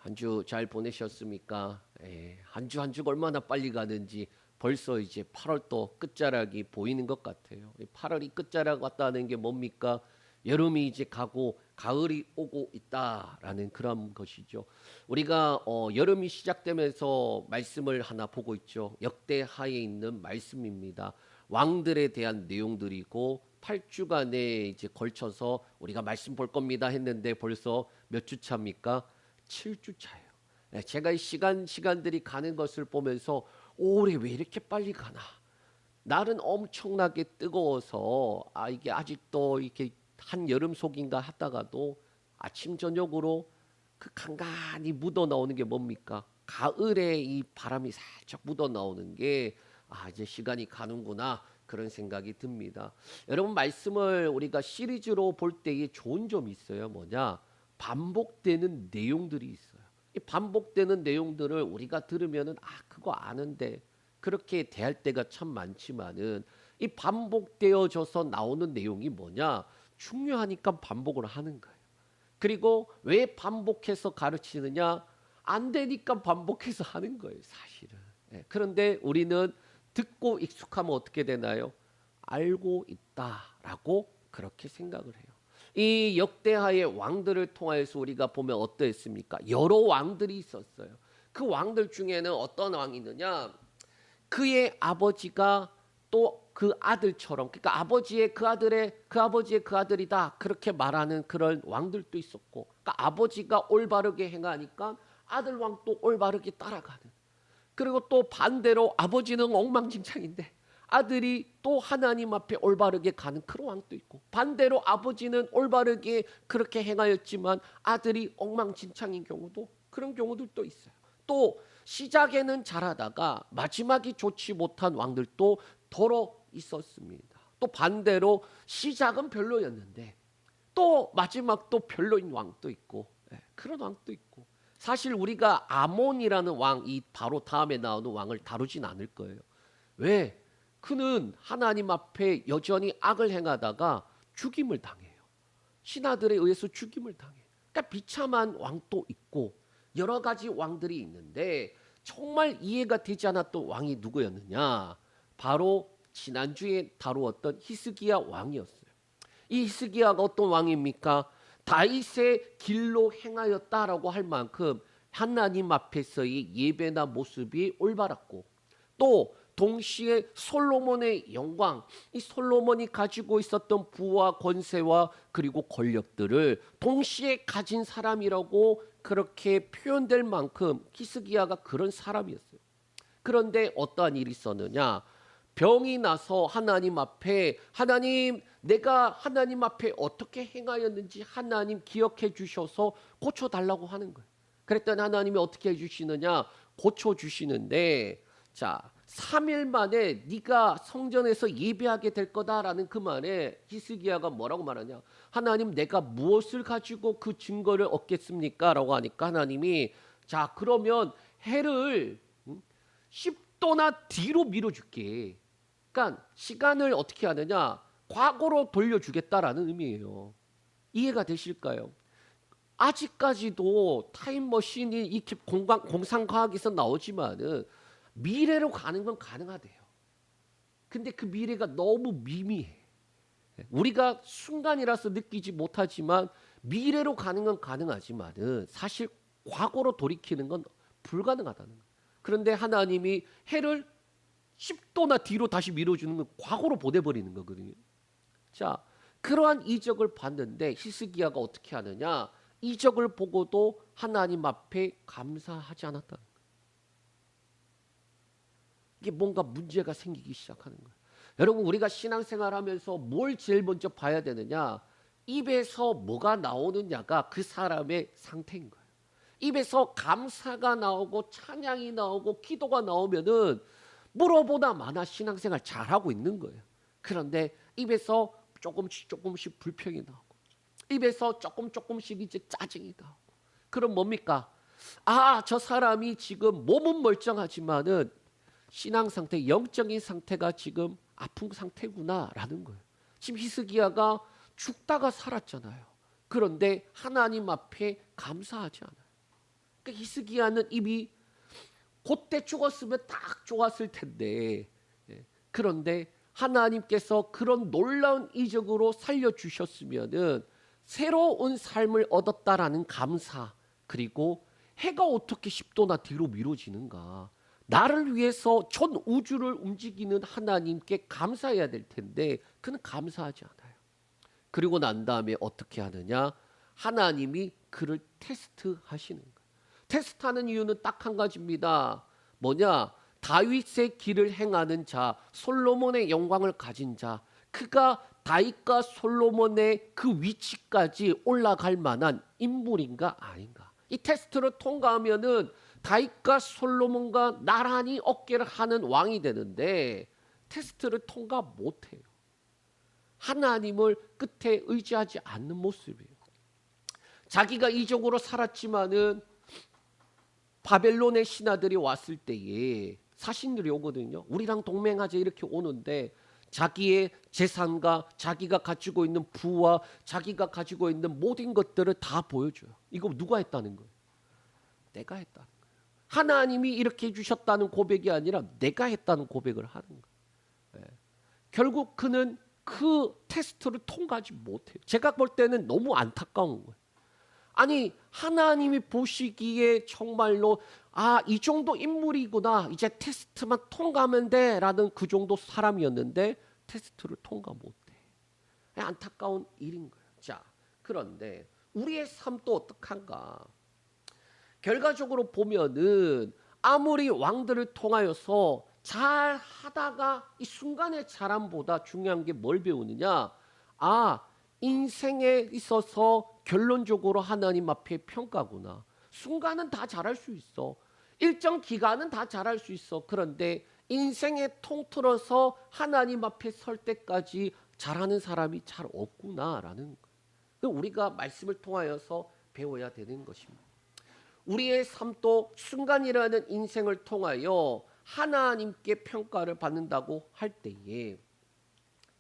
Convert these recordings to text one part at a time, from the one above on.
한 주 잘 보내셨습니까? 한 주 한 주가 얼마나 빨리 가는지 벌써 이제 8월도 끝자락이 보이는 것 같아요. 8월이 끝자락 왔다는 게 뭡니까? 여름이 이제 가고 가을이 오고 있다라는 그런 것이죠. 우리가 여름이 시작되면서 말씀을 하나 보고 있죠. 역대하에 있는 말씀입니다. 왕들에 대한 내용들이고 8주간에 이제 걸쳐서 우리가 말씀 볼 겁니다 했는데 벌써 몇 주 차입니까? 7주 차예요. 제가 이 시간들이 가는 것을 보면서 올해 왜 이렇게 빨리 가나? 날은 엄청나게 뜨거워서 이게 아직도 이렇게 한 여름 속인가 하다가도 아침 저녁으로 그 간간히 묻어 나오는 게 뭡니까? 가을에 이 바람이 살짝 묻어 나오는 게 이제 시간이 가는구나 그런 생각이 듭니다. 여러분 말씀을 우리가 시리즈로 볼 때에 좋은 점이 있어요. 뭐냐? 반복되는 내용들이 있어요. 이 반복되는 내용들을 우리가 들으면은 그거 아는데 그렇게 대할 때가 참 많지만은 이 반복되어져서 나오는 내용이 뭐냐? 중요하니까 반복을 하는 거예요. 그리고 왜 반복해서 가르치느냐? 안 되니까 반복해서 하는 거예요, 사실은. 그런데 우리는 듣고 익숙하면 어떻게 되나요? 알고 있다라고 그렇게 생각을 해요. 이 역대하의 왕들을 통해서 우리가 보면 어떠했습니까? 여러 왕들이 있었어요. 그 왕들 중에는 어떤 왕이 있느냐? 그의 아버지가 또 그 아들처럼, 그러니까 그 아버지의 그 아들이다 그렇게 말하는 그런 왕들도 있었고, 그러니까 아버지가 올바르게 행하니까 아들 왕도 올바르게 따라가는. 그리고 또 반대로 아버지는 엉망진창인데 아들이 또 하나님 앞에 올바르게 가는 그런 왕도 있고, 반대로 아버지는 올바르게 그렇게 행하였지만 아들이 엉망진창인 경우도, 그런 경우들도 있어요. 또 시작에는 잘하다가 마지막이 좋지 못한 왕들도 더러 있었습니다. 또 반대로 시작은 별로였는데 또 마지막도 별로인 왕도 있고, 그런 왕도 있고. 사실 우리가 아몬이라는 왕, 이 바로 다음에 나오는 왕을 다루진 않을 거예요. 왜? 그는 하나님 앞에 여전히 악을 행하다가 죽임을 당해요. 신하들에 의해서 죽임을 당해요. 그러니까 비참한 왕도 있고 여러 가지 왕들이 있는데, 정말 이해가 되지 않았던 왕이 누구였느냐? 바로 지난주에 다루었던 히스기야 왕이었어요. 이 히스기야가 어떤 왕입니까? 다윗의 길로 행하였다라고 할 만큼 하나님 앞에서의 예배나 모습이 올바랐고, 또 동시에 솔로몬의 영광, 이 솔로몬이 가지고 있었던 부와 권세와 그리고 권력들을 동시에 가진 사람이라고 그렇게 표현될 만큼 히스기야가 그런 사람이었어요. 그런데 어떠한 일이 있었느냐? 병이 나서 하나님 앞에, 하나님, 내가 하나님 앞에 어떻게 행하였는지 하나님 기억해 주셔서 고쳐달라고 하는 거예요. 그랬더니 하나님이 어떻게 해주시느냐? 고쳐주시는데, 자, 3일 만에 네가 성전에서 예배하게 될 거다라는 그 말에 히스기야가 뭐라고 말하냐? 하나님, 내가 무엇을 가지고 그 증거를 얻겠습니까? 라고 하니까 하나님이, 자, 그러면 해를 10도나 뒤로 밀어줄게. 그러니까 시간을 어떻게 하느냐? 과거로 돌려주겠다라는 의미예요. 이해가 되실까요? 아직까지도 타임머신이 이렇게 공상과학에서 나오지만은 미래로 가는 건 가능하대요. 근데 그 미래가 너무 미미해. 우리가 순간이라서 느끼지 못하지만 미래로 가는 건 가능하지만은 사실 과거로 돌이키는 건 불가능하다는 거예요. 그런데 하나님이 해를 10도나 뒤로 다시 밀어주는 건 과거로 보내버리는 거거든요. 자, 그러한 이적을 봤는데 히스기야가 어떻게 하느냐? 이적을 보고도 하나님 앞에 감사하지 않았다는 거예요. 이게 뭔가 문제가 생기기 시작하는 거예요. 여러분, 우리가 신앙생활 하면서 뭘 제일 먼저 봐야 되느냐? 입에서 뭐가 나오느냐가 그 사람의 상태인 거예요. 입에서 감사가 나오고 찬양이 나오고 기도가 나오면은 물어보다 마나 신앙생활 잘하고 있는 거예요. 그런데 입에서 조금씩 불평이 나오고, 입에서 조금씩 이제 짜증이 나오고, 그럼 뭡니까? 저 사람이 지금 몸은 멀쩡하지만은 신앙 상태, 영적인 상태가 지금 아픈 상태구나라는 거예요. 지금 히스기야가 죽다가 살았잖아요. 그런데 하나님 앞에 감사하지 않아요. 그러니까 히스기야는 이미 그때 죽었으면 딱 좋았을 텐데, 그런데 하나님께서 그런 놀라운 이적으로 살려주셨으면은 새로운 삶을 얻었다라는 감사, 그리고 해가 어떻게 10도나 뒤로 미뤄지는가, 나를 위해서 전 우주를 움직이는 하나님께 감사해야 될 텐데 그는 감사하지 않아요. 그리고 난 다음에 어떻게 하느냐, 하나님이 그를 테스트하시는 거예요. 테스트하는 이유는 딱 한 가지입니다. 뭐냐, 다윗의 길을 행하는 자, 솔로몬의 영광을 가진 자, 그가 다윗과 솔로몬의 그 위치까지 올라갈 만한 인물인가 아닌가. 이 테스트를 통과하면은 다윗과 솔로몬과 나란히 어깨를 하는 왕이 되는데 테스트를 통과 못해요. 하나님을 끝에 의지하지 않는 모습이에요. 자기가 이적으로 살았지만은 바벨론의 신하들이 왔을 때에 사신들이 오거든요. 우리랑 동맹하자 이렇게 오는데 자기의 재산과 자기가 가지고 있는 부와 자기가 가지고 있는 모든 것들을 다 보여줘요. 이거 누가 했다는 거예요? 내가 했다는 거예요. 하나님이 이렇게 해주셨다는 고백이 아니라 내가 했다는 고백을 하는 거예요. 결국 그는 그 테스트를 통과하지 못해요. 제가 볼 때는 너무 안타까운 거예요. 아니, 하나님이 보시기에 정말로 이 정도 인물이구나, 이제 테스트만 통과하면 돼 라는 그 정도 사람이었는데 테스트를 통과 못해. 안타까운 일인 거예요. 자, 그런데 우리의 삶도 어떡한가. 결과적으로 보면은 아무리 왕들을 통하여서 잘 하다가 이 순간의 잘함보다 중요한 게 뭘 배우느냐, 인생에 있어서 결론적으로 하나님 앞에 평가구나. 순간은 다 잘할 수 있어. 일정 기간은 다 잘할 수 있어. 그런데 인생에 통틀어서 하나님 앞에 설 때까지 잘하는 사람이 잘 없구나라는 거예요. 우리가 말씀을 통하여서 배워야 되는 것입니다. 우리의 삶도 순간이라는 인생을 통하여 하나님께 평가를 받는다고 할 때에,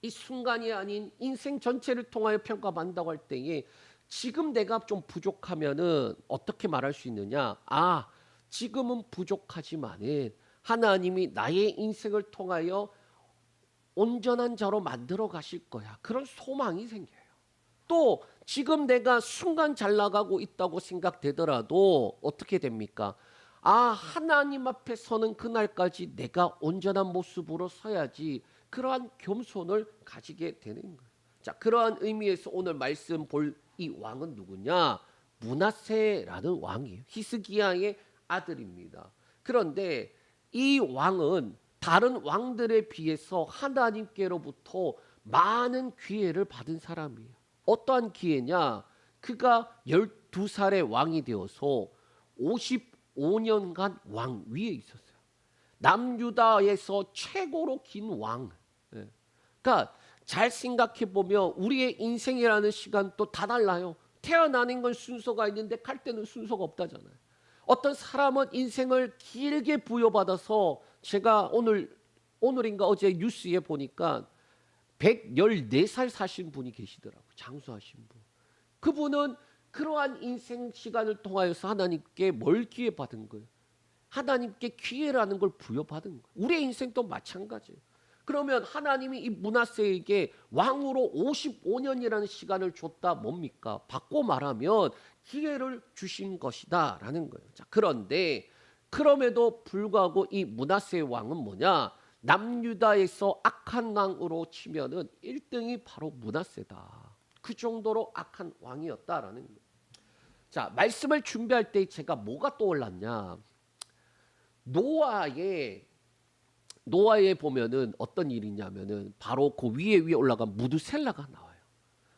이 순간이 아닌 인생 전체를 통하여 평가받는다고 할 때에 지금 내가 좀 부족하면은 어떻게 말할 수 있느냐, 지금은 부족하지만은 하나님이 나의 인생을 통하여 온전한 자로 만들어 가실 거야. 그런 소망이 생겨요. 또 지금 내가 순간 잘 나가고 있다고 생각되더라도 어떻게 됩니까? 하나님 앞에 서는 그날까지 내가 온전한 모습으로 서야지, 그러한 겸손을 가지게 되는 거예요. 자, 그러한 의미에서 오늘 말씀 볼 이 왕은 누구냐? 므낫세라는 왕이에요. 히스기야의 아들입니다. 그런데 이 왕은 다른 왕들에 비해서 하나님께로부터 많은 기회를 받은 사람이에요. 어떠한 기회냐? 그가 12살의 왕이 되어서 55년간 왕 위에 있었어요. 남유다에서 최고로 긴 왕. 그러니까 잘 생각해 보면 우리의 인생이라는 시간도 다 달라요. 태어나는 건 순서가 있는데 갈 때는 순서가 없다잖아요. 어떤 사람은 인생을 길게 부여받아서, 제가 오늘인가 어제 뉴스에 보니까 114살 사신 분이 계시더라고요. 장수하신 분. 그분은 그러한 인생 시간을 통하여서 하나님께 뭘 기회받은 거예요? 하나님께 기회라는 걸 부여받은 거예요. 우리의 인생도 마찬가지예요. 그러면 하나님이 이 므낫세에게 왕으로 55년이라는 시간을 줬다, 뭡니까? 바꿔 말하면 기회를 주신 것이다 라는 거예요. 자, 그런데 그럼에도 불구하고 이 므낫세 왕은 뭐냐? 남유다에서 악한 왕으로 치면은 1등이 바로 므낫세다. 그 정도로 악한 왕이었다라는 거예요. 자, 말씀을 준비할 때 제가 뭐가 떠올랐냐? 노아에 보면은 어떤 일이 있냐면은 바로 그 위에 올라간 무드셀라가 나와요.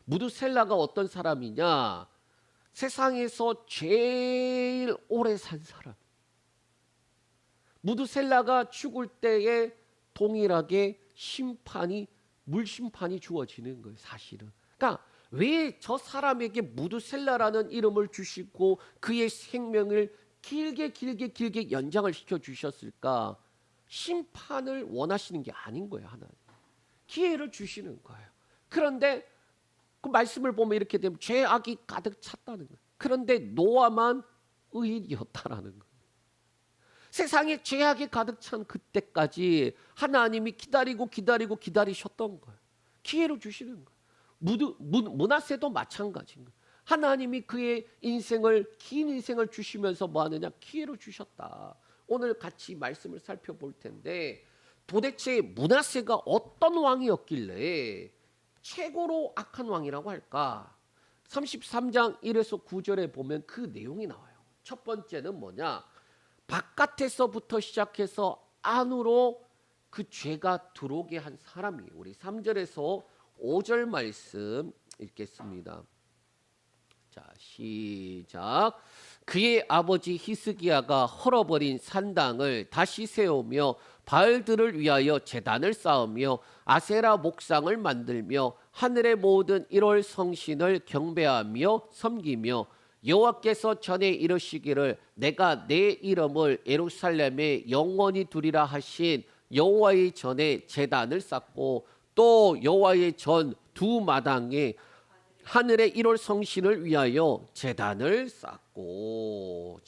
무드셀라가 어떤 사람이냐? 세상에서 제일 오래 산 사람. 무드셀라가 죽을 때에 동일하게 물심판이 주어지는 거예요, 사실은. 그러니까 왜 저 사람에게 무드셀라라는 이름을 주시고 그의 생명을 길게 연장을 시켜 주셨을까? 심판을 원하시는 게 아닌 거예요, 하나님. 기회를 주시는 거예요. 그런데 그 말씀을 보면 이렇게 되면 죄악이 가득 찼다는 거예요. 그런데 노아만 의인이었다라는 거예요. 세상에 죄악이 가득 찬 그때까지 하나님이 기다리셨던 거예요. 기회를 주시는 거예요. 므낫세도 마찬가지인 거예요. 하나님이 그의 긴 인생을 주시면서 뭐 하느냐? 기회를 주셨다. 오늘 같이 말씀을 살펴볼 텐데, 도대체 므낫세가 어떤 왕이었길래 최고로 악한 왕이라고 할까? 33장 1에서 9절에 보면 그 내용이 나와요. 첫 번째는 뭐냐? 바깥에서부터 시작해서 안으로 그 죄가 들어오게 한 사람이에요. 우리 3절에서 5절 말씀 읽겠습니다. 자, 시작. 그의 아버지 히스기야가 헐어버린 산당을 다시 세우며 바알들을 위하여 제단을 쌓으며 아세라 목상을 만들며 하늘의 모든 1월 성신을 경배하며 섬기며 여호와께서 전에 이르시기를 내가 내 이름을 예루살렘에 영원히 두리라 하신 여호와의 전에 제단을 쌓고 또 여호와의 전 두 마당에 하늘의 1월 성신을 위하여 제단을 쌓고.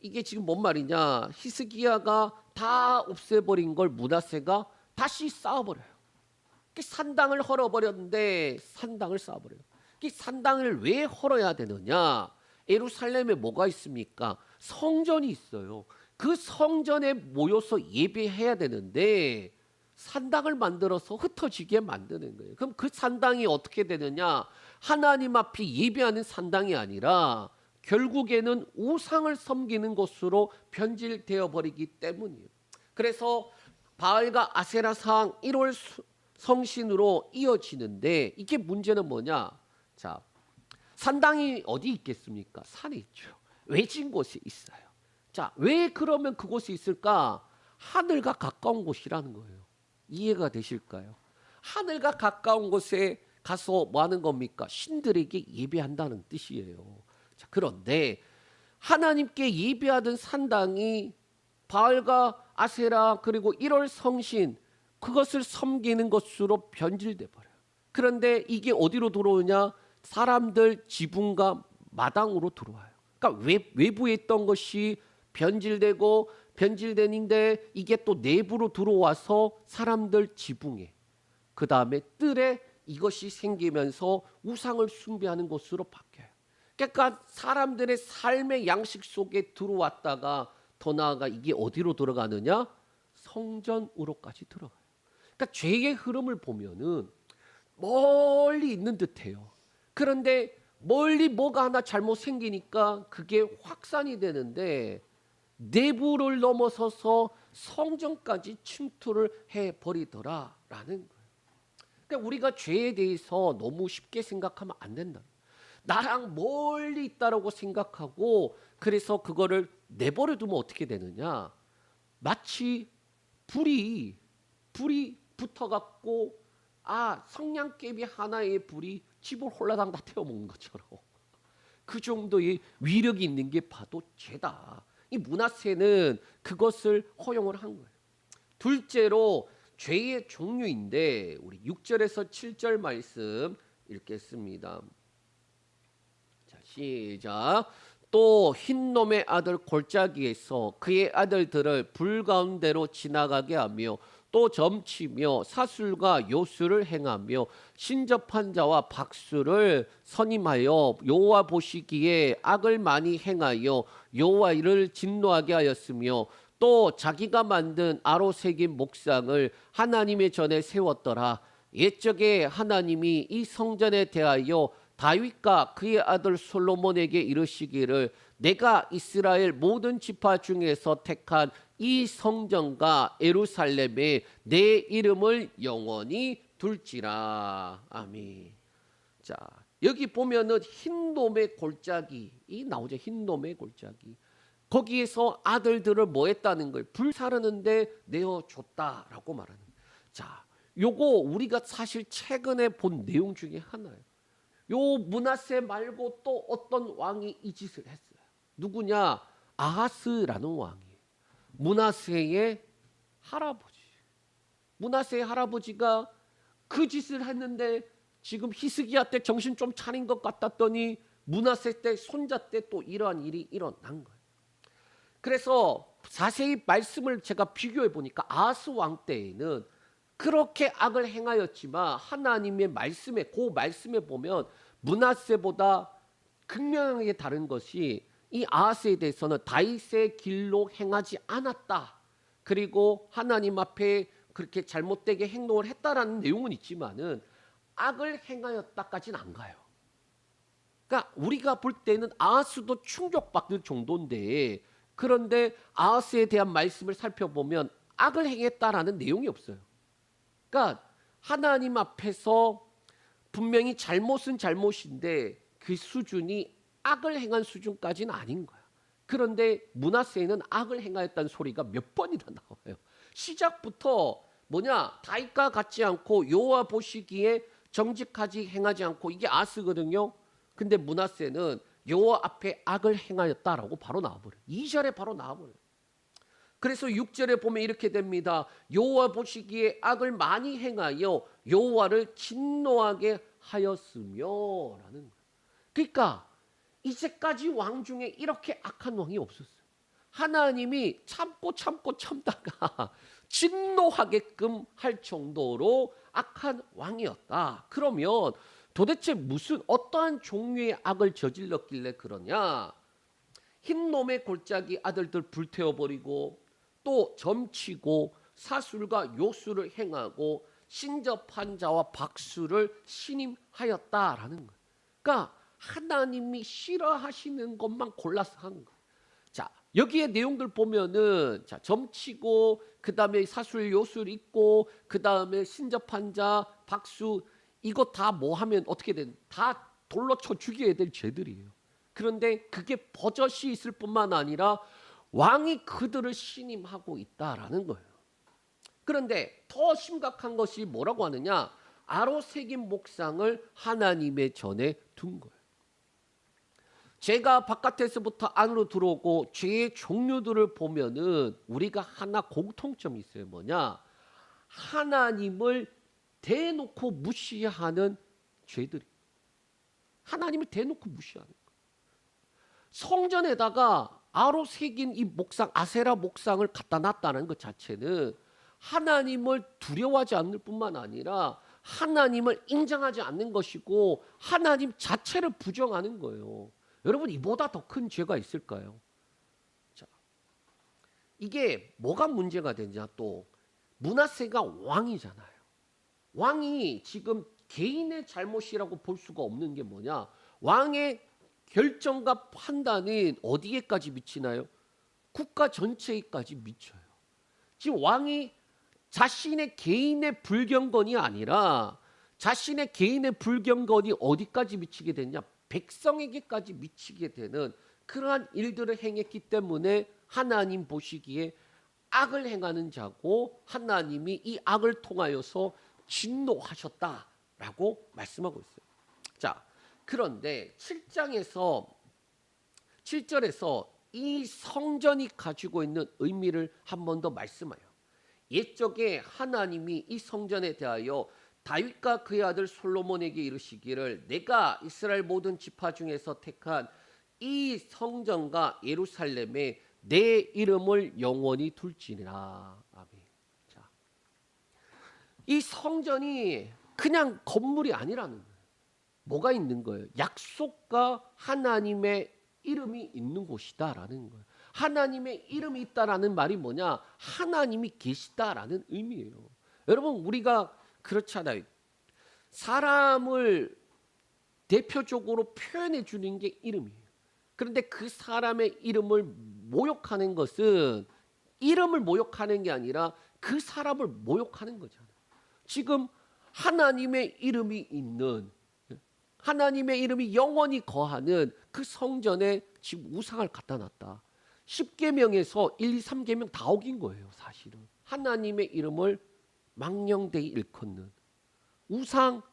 이게 지금 뭔 말이냐? 히스기야가 다 없애버린 걸 므낫세가 다시 쌓아버려요. 산당을 헐어버렸는데 산당을 쌓아버려요. 산당을 왜 헐어야 되느냐? 예루살렘에 뭐가 있습니까? 성전이 있어요. 그 성전에 모여서 예배해야 되는데 산당을 만들어서 흩어지게 만드는 거예요. 그럼 그 산당이 어떻게 되느냐? 하나님 앞에 예배하는 산당이 아니라 결국에는 우상을 섬기는 것으로 변질되어 버리기 때문이에요. 그래서 바알과 아세라상 1월 성신으로 이어지는데, 이게 문제는 뭐냐? 자, 산당이 어디 있겠습니까? 산에 있죠. 외진 곳에 있어요. 자, 왜 그러면 그곳에 있을까? 하늘과 가까운 곳이라는 거예요. 이해가 되실까요? 하늘과 가까운 곳에 가서 뭐 하는 겁니까? 신들에게 예배한다는 뜻이에요. 자, 그런데 하나님께 예배하던 산당이 바알과 아세라 그리고 1월 성신, 그것을 섬기는 것으로 변질돼 버려요. 그런데 이게 어디로 들어오냐? 사람들 지붕과 마당으로 들어와요. 그러니까 외부에 있던 것이 변질되는데 이게 또 내부로 들어와서 사람들 지붕에, 그 다음에 뜰에 이것이 생기면서 우상을 숭배하는 것으로 바뀌어요. 그러니까 사람들의 삶의 양식 속에 들어왔다가 더 나아가 이게 어디로 들어가느냐? 성전으로까지 들어가요. 그러니까 죄의 흐름을 보면은 멀리 있는 듯해요. 그런데 멀리 뭐가 하나 잘못 생기니까 그게 확산이 되는데 내부를 넘어서서 성전까지 침투를 해버리더라라는 거예요. 그러니까 우리가 죄에 대해서 너무 쉽게 생각하면 안 된다. 나랑 멀리 있다라고 생각하고 그래서 그거를 내버려 두면 어떻게 되느냐? 마치 불이 붙어갖고 성냥개비 하나의 불이 집을 홀라당 다 태워먹는 것처럼 그 정도의 위력이 있는 게 바로 죄다. 이 므낫세는 그것을 허용을 한 거예요. 둘째로 죄의 종류인데 우리 6절에서 7절 말씀 읽겠습니다. 자, 시작. 또 흰놈의 아들 골짜기에서 그의 아들들을 불 가운데로 지나가게 하며 또 점치며 사술과 요술을 행하며 신접한 자와 박수를 선임하여 여호와 보시기에 악을 많이 행하여 여호와를 진노하게 하였으며 또 자기가 만든 아로 새긴 목상을 하나님의 전에 세웠더라. 옛적에 하나님이 이 성전에 대하여 다윗과 그의 아들 솔로몬에게 이르시기를 내가 이스라엘 모든 지파 중에서 택한 이 성전과 예루살렘에 내 이름을 영원히 둘지라. 아멘. 자, 여기 보면은 흰놈의 골짜기 이 나오죠. 흰놈의 골짜기. 거기에서 아들들을 뭐 했다는 거예요? 불사르는데 내어줬다라고 말하는 거예요. 자, 요거 우리가 사실 최근에 본 내용 중에 하나예요. 요 므낫세 말고 또 어떤 왕이 이 짓을 했어요. 누구냐? 아하스라는 왕이에요. 므낫세의 할아버지. 므낫세의 할아버지가 그 짓을 했는데 지금 히스기야 때 정신 좀 차린 것 같았더니 므낫세 때 손자 때 또 이러한 일이 일어난 거예요. 그래서 자세히 말씀을 제가 비교해 보니까 아하스 왕 때에는 그렇게 악을 행하였지만 하나님의 말씀에 그 말씀에 보면 므낫세보다 극명하게 다른 것이 이 아하스에 대해서는 다윗의 길로 행하지 않았다. 그리고 하나님 앞에 그렇게 잘못되게 행동을 했다라는 내용은 있지만은 악을 행하였다까지는 안 가요. 그러니까 우리가 볼 때는 아하스도 충격받을 정도인데, 그런데 아하스에 대한 말씀을 살펴보면 악을 행했다라는 내용이 없어요. 그러니까 하나님 앞에서 분명히 잘못은 잘못인데 그 수준이 악을 행한 수준까지는 아닌 거야. 그런데 므낫세는 악을 행하였다는 소리가 몇 번이나 나와요. 시작부터 다윗과 같지 않고 여호와 보시기에 정직하지 행하지 않고, 이게 아하스거든요. 근데 므낫세는 여호와 앞에 악을 행하였다라고 바로 나와버려요. 2절에 바로 나와버려요. 그래서 6절에 보면 이렇게 됩니다. 여호와 보시기에 악을 많이 행하여 여호와를 진노하게 하였으며 라는 거예요. 그러니까 이제까지 왕 중에 이렇게 악한 왕이 없었어요. 하나님이 참다가 진노하게끔 할 정도로 악한 왕이었다. 그러면 도대체 어떠한 종류의 악을 저질렀길래 그러냐? 흰놈의 골짜기 아들들 불태워버리고, 또 점치고 사술과 요술을 행하고 신접한 자와 박수를 신임하였다라는 거예요. 그러니까 하나님이 싫어하시는 것만 골라서 한 거예요. 자, 여기에 내용들 보면은 점치고, 그 다음에 사술 요술 있고, 그 다음에 신접한 자 박수, 이거 다 뭐 하면 어떻게 되는? 다 돌로 쳐 죽여야 될 죄들이에요. 그런데 그게 버젓이 있을 뿐만 아니라 왕이 그들을 신임하고 있다라는 거예요. 그런데 더 심각한 것이 뭐라고 하느냐? 아로새긴 목상을 하나님의 전에 둔 거예요. 제가 바깥에서부터 안으로 들어오고 죄의 종류들을 보면은 우리가 하나 공통점이 있어요. 하나님을 대놓고 무시하는 죄들이. 하나님을 대놓고 무시하는 거예요. 성전에다가 아로 새긴 이 목상, 아세라 목상을 갖다 놨다는 것 자체는 하나님을 두려워하지 않을 뿐만 아니라 하나님을 인정하지 않는 것이고 하나님 자체를 부정하는 거예요. 여러분, 이보다 더 큰 죄가 있을까요? 자, 이게 뭐가 문제가 되냐? 또 므낫세가 왕이잖아요. 왕이 지금 개인의 잘못이라고 볼 수가 없는 게 왕의 결정과 판단은 어디에까지 미치나요? 국가 전체에까지 미쳐요. 지금 왕이 자신의 개인의 불경건이 아니라 자신의 개인의 불경건이 어디까지 미치게 됐냐? 백성에게까지 미치게 되는 그러한 일들을 행했기 때문에 하나님 보시기에 악을 행하는 자고 하나님이 이 악을 통하여서 진노하셨다라고 말씀하고 있어요. 자, 그런데 7절에서 이 성전이 가지고 있는 의미를 한 번 더 말씀해요. 옛적에 하나님이 이 성전에 대하여 다윗과 그의 아들 솔로몬에게 이르시기를, 내가 이스라엘 모든 지파 중에서 택한 이 성전과 예루살렘에 내 이름을 영원히 둘지니라. 아멘. 자, 이 성전이 그냥 건물이 아니라는 거예요. 뭐가 있는 거예요? 약속과 하나님의 이름이 있는 곳이다라는 거예요. 하나님의 이름이 있다라는 말이 하나님이 계시다라는 의미예요. 여러분, 우리가 그렇잖아요. 사람을 대표적으로 표현해 주는 게 이름이에요. 그런데 그 사람의 이름을 모욕하는 것은 이름을 모욕하는 게 아니라 그 사람을 모욕하는 거잖아요. 지금 하나님의 이름이 있는, 하나님의 이름이 영원히 거하는 그 성전에 지금 우상을 갖다 놨다. 10계명에서 1, 2, 3계명 다 어긴 거예요. 사실은 하나님의 이름을 망령되이 일컫는 우상,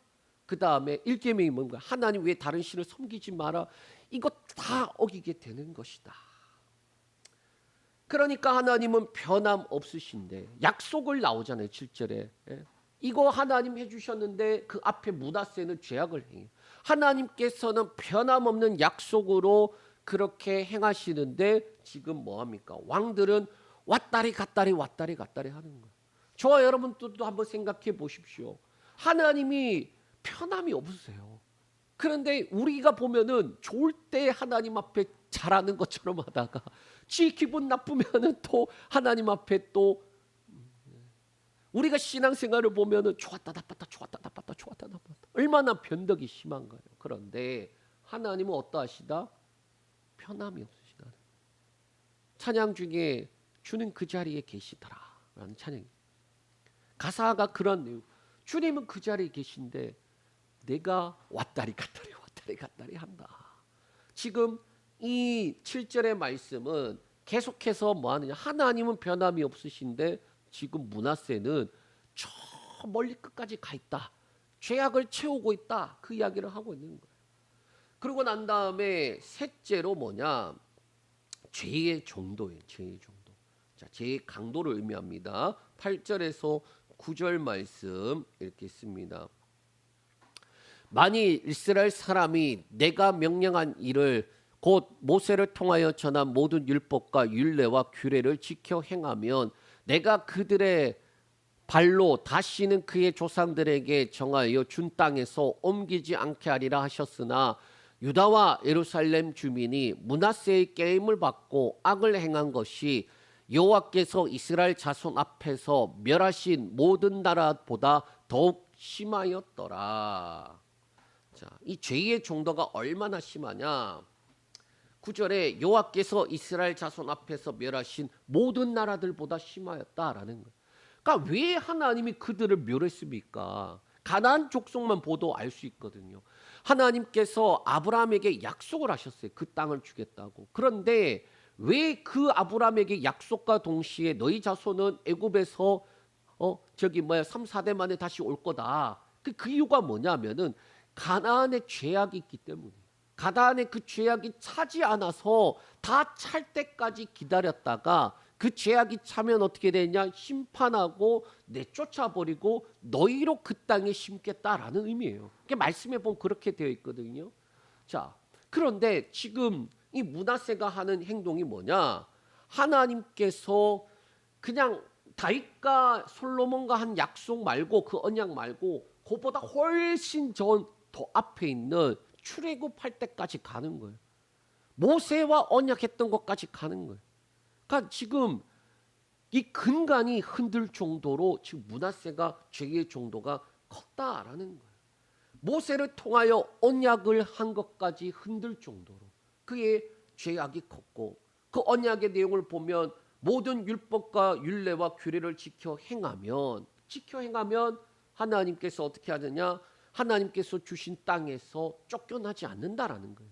그 다음에 1계명이 뭔가? 하나님 외에 다른 신을 섬기지 마라. 이거 다 어기게 되는 것이다. 그러니까 하나님은 변함없으신데 약속을 나오잖아요. 7절에 이거 하나님 해주셨는데 그 앞에 므낫세는 죄악을 행해요. 하나님께서는 변함없는 약속으로 그렇게 행하시는데 지금 뭐합니까? 왕들은 왔다리 갔다리 왔다리 갔다리 하는 거예요. 저와 여러분들도 한번 생각해 보십시오. 하나님이 편함이 없으세요. 그런데 우리가 보면은 좋을 때 하나님 앞에 잘하는 것처럼 하다가 지 기분 나쁘면은 또 하나님 앞에 또 우리가 신앙생활을 보면은 좋았다 나빴다 좋았다 나빴다 좋았다 나빴다 얼마나 변덕이 심한가요. 그런데 하나님은 어떠하시다? 편함이 없으시다. 찬양 중에 주는 그 자리에 계시더라라는 찬양이 가사가 그런 내용. 주님은 그 자리에 계신데 내가 왔다리 갔다리 한다. 지금 이 7절의 말씀은 계속해서 뭐 하느냐? 하나님은 변함이 없으신데 지금 므낫세는 저 멀리 끝까지 가 있다. 죄악을 채우고 있다. 그 이야기를 하고 있는 거예요. 그러고 난 다음에 셋째로 뭐냐? 죄의 정도예요. 죄의 정도. 자, 죄의 강도를 의미합니다. 8절에서 9절 말씀 읽겠습니다. 만일 이스라엘 사람이 내가 명령한 일을 곧 모세를 통하여 전한 모든 율법과 율례와 규례를 지켜 행하면 내가 그들의 발로 다시는 그의 조상들에게 정하여 준 땅에서 옮기지 않게 하리라 하셨으나 유다와 예루살렘 주민이 므낫세의 게임을 받고 악을 행한 것이 여호와께서 이스라엘 자손 앞에서 멸하신 모든 나라보다 더욱 심하였더라. 자, 이 죄의 정도가 얼마나 심하냐? 9절에 여호와께서 이스라엘 자손 앞에서 멸하신 모든 나라들보다 심하였다라는 거예요. 그러니까 왜 하나님이 그들을 멸했습니까? 가나안 족속만 보도 알 수 있거든요. 하나님께서 아브라함에게 약속을 하셨어요. 그 땅을 주겠다고. 그런데 왜 그 아브라함에게 약속과 동시에 너희 자손은 애굽에서 3, 4대 만에 다시 올 거다. 그 이유가 뭐냐면은 가나안의 죄악이 있기 때문이에요. 가나안의 그 죄악이 차지 않아서 다 찰 때까지 기다렸다가 그 죄악이 차면 어떻게 되냐? 심판하고 내쫓아 버리고 너희로 그 땅에 심겠다라는 의미예요. 그게 말씀에 보면 그렇게 되어 있거든요. 자, 그런데 지금 이 므낫세가 하는 행동이 뭐냐? 하나님께서 그냥 다윗과 솔로몬과 한 약속 말고 그 언약 말고 그보다 훨씬 더 앞에 있는 출애굽할 때까지 가는 거예요. 모세와 언약했던 것까지 가는 거예요. 그러니까 지금 이 근간이 흔들 정도로 지금 므낫세가 죄의 정도가 컸다라는 거예요. 모세를 통하여 언약을 한 것까지 흔들 정도로 그의 죄악이 컸고 그 언약의 내용을 보면 모든 율법과 율례와 규례를 지켜 행하면 하나님께서 어떻게 하느냐? 하나님께서 주신 땅에서 쫓겨나지 않는다라는 거예요.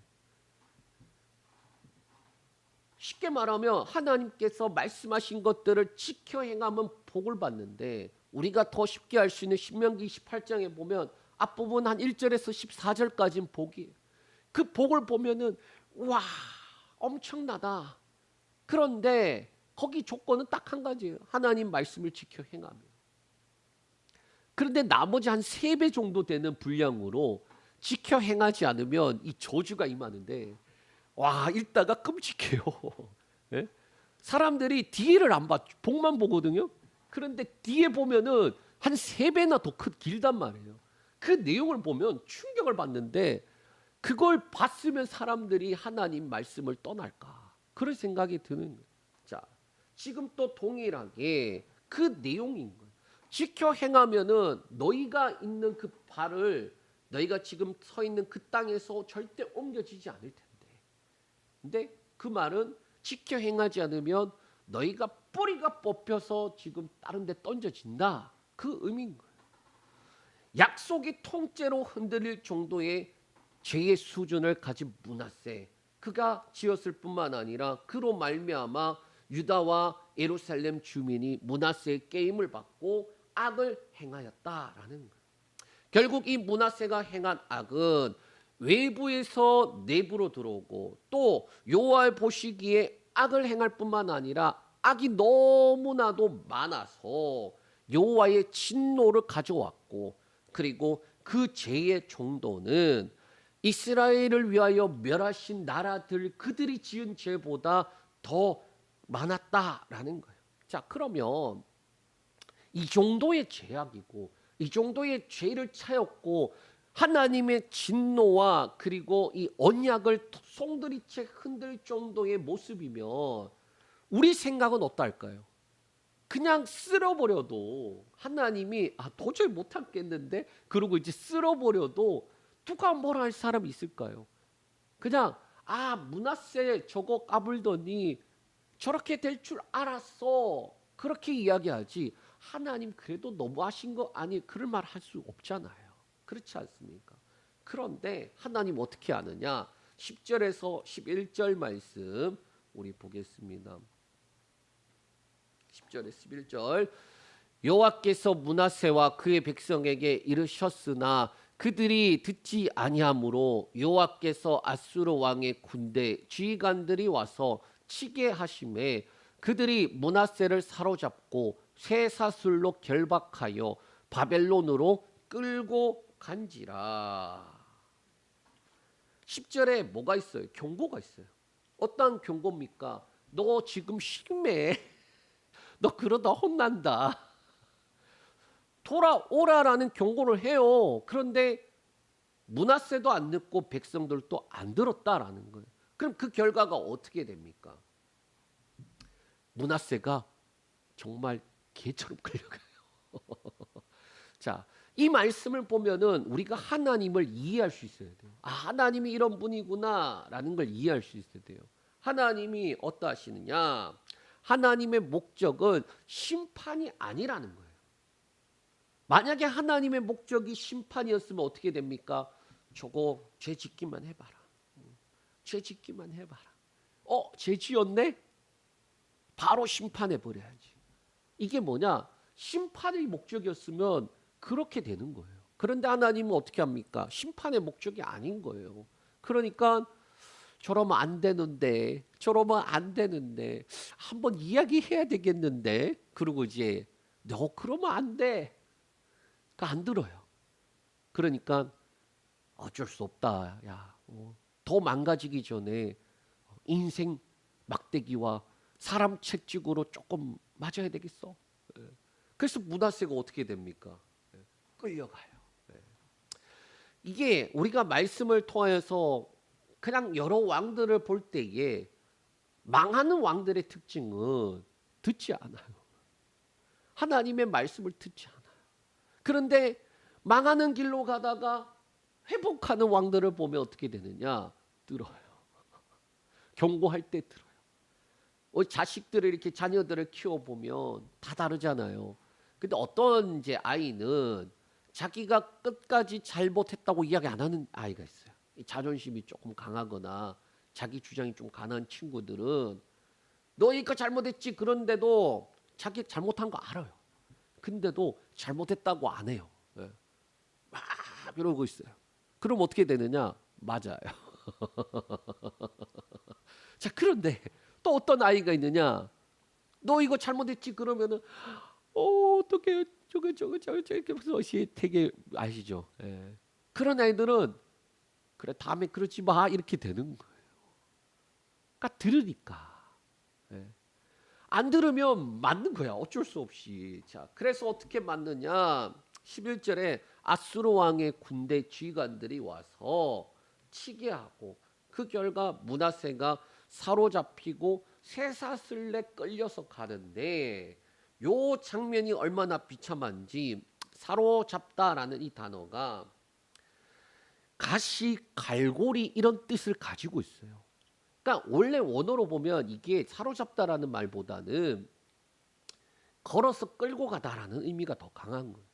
쉽게 말하면 하나님께서 말씀하신 것들을 지켜 행하면 복을 받는데 우리가 더 쉽게 알 수 있는 신명기 28장에 보면 앞부분 한 1절에서 14절까지는 복이에요. 그 복을 보면은 와 엄청나다. 그런데 거기 조건은 딱 한 가지예요. 하나님 말씀을 지켜 행하면. 그런데 나머지 한 3배 정도 되는 분량으로 지켜 행하지 않으면 이 저주가 임하는데 와 읽다가 끔찍해요. 예? 사람들이 뒤를 안 봐. 복만 보거든요. 그런데 뒤에 보면은 한 3배나 더 길단 말이에요. 그 내용을 보면 충격을 받는데 그걸 봤으면 사람들이 하나님 말씀을 떠날까? 그런 생각이 드는 거예요. 자, 지금 또 동일하게 그 내용인 거예요. 지켜 행하면은 너희가 있는 그 발을 너희가 지금 서 있는 그 땅에서 절대 옮겨지지 않을 텐데. 근데 그 말은 지켜 행하지 않으면 너희가 뿌리가 뽑혀서 지금 다른 데 던져진다. 그 의미인 거예요. 약속이 통째로 흔들릴 정도의 죄의 수준을 가진 므낫세. 그가 지었을 뿐만 아니라 그로 말미암아 유다와 예루살렘 주민이 므낫세의 게임을 받고 악을 행하였다라는 거예요. 결국 이 므낫세가 행한 악은 외부에서 내부로 들어오고 또 여호와 보시기에 악을 행할 뿐만 아니라 악이 너무나도 많아서 여호와의 진노를 가져왔고 그리고 그 죄의 정도는 이스라엘을 위하여 멸하신 나라들 그들이 지은 죄보다 더 많았다라는 거예요. 자, 그러면 이 정도의 죄악이고 이 정도의 죄를 차였고 하나님의 진노와 그리고 이 언약을 송두리째 흔들 정도의 모습이면 우리 생각은 어떨까요? 그냥 쓸어버려도 하나님이 도저히 못하겠는데 그러고 이제 쓸어버려도 누가 뭐라 할 사람이 있을까요? 그냥 므낫세 저거 까불더니 저렇게 될 줄 알았어 그렇게 이야기하지 하나님 그래도 너무하신 거 아니 그럴 말 할 수 없잖아요. 그렇지 않습니까? 그런데 하나님 어떻게 하느냐 10절에서 11절 말씀 우리 보겠습니다. 10절에 11절 여호와께서 므낫세와 그의 백성에게 이르셨으나 그들이 듣지 아니하므로 여호와께서 아수르 왕의 군대 지휘관들이 와서 치게 하심에 그들이 므낫세를 사로잡고 쇠사슬로 결박하여 바벨론으로 끌고 간지라. 10절에 뭐가 있어요? 경고가 있어요. 어떤 경고입니까? 너 지금 심해. 너 그러다 혼난다. 돌아오라라는 경고를 해요. 그런데 므낫세도 안 듣고 백성들도 안 들었다라는 거예요. 그럼 그 결과가 어떻게 됩니까? 므낫세가 정말 개처럼 끌려가요. 자, 이 말씀을 보면은 우리가 하나님을 이해할 수 있어야 돼요. 하나님이 이런 분이구나라는 걸 이해할 수 있어야 돼요. 하나님이 어떠하시느냐? 하나님의 목적은 심판이 아니라는 거예요. 만약에 하나님의 목적이 심판이었으면 어떻게 됩니까? 저거 죄 짓기만 해봐라. 죄 짓기만 해봐라. 죄 지었네? 바로 심판해버려야지. 이게 뭐냐? 심판의 목적이었으면 그렇게 되는 거예요. 그런데 하나님은 어떻게 합니까? 심판의 목적이 아닌 거예요. 그러니까 저러면 안 되는데 저러면 안 되는데 한번 이야기해야 되겠는데 그러고 이제 너 그러면 안 돼. 그러니까 안 들어요. 그러니까 어쩔 수 없다. 야, 더 망가지기 전에 인생 막대기와 사람 채찍으로 조금 맞아야 되겠어. 그래서 므낫세가 어떻게 됩니까? 끌려가요. 이게 우리가 말씀을 통해서 그냥 여러 왕들을 볼 때에 망하는 왕들의 특징은 듣지 않아요. 하나님의 말씀을 듣지 않아요. 그런데 망하는 길로 가다가 회복하는 왕들을 보면 어떻게 되느냐? 들어요. 경고할 때 들어요. 자식들을 이렇게 자녀들을 키워보면 다 다르잖아요. 근데 어떤 이제 아이는 자기가 끝까지 잘못했다고 이야기 안 하는 아이가 있어요. 자존심이 조금 강하거나 자기 주장이 좀 강한 친구들은 너 이거 잘못했지 그런데도 자기 잘못한 거 알아요. 근데도 잘못했다고 안 해요. 막 이러고 있어요. 그럼 어떻게 되느냐? 맞아요. 자, 그런데 또 어떤 아이가 있느냐? 너 이거 잘못했지 그러면은 어떻게 저거 이렇게 되게 아시죠? 그런 아이들은 그래 다음에 그러지 마 이렇게 되는 거예요. 그러니까 들으니까 안 들으면 맞는 거야. 어쩔 수 없이. 자, 그래서 어떻게 맞느냐? 11절에 아수르 왕의 군대 지휘관들이 와서 치게 하고 그 결과 므낫세가 사로잡히고 쇠사슬에 끌려서 가는데 요 장면이 얼마나 비참한지 사로잡다라는 이 단어가 가시, 갈고리 이런 뜻을 가지고 있어요. 그러니까 원래 원어로 보면 이게 사로잡다라는 말보다는 걸어서 끌고 가다라는 의미가 더 강한 거예요.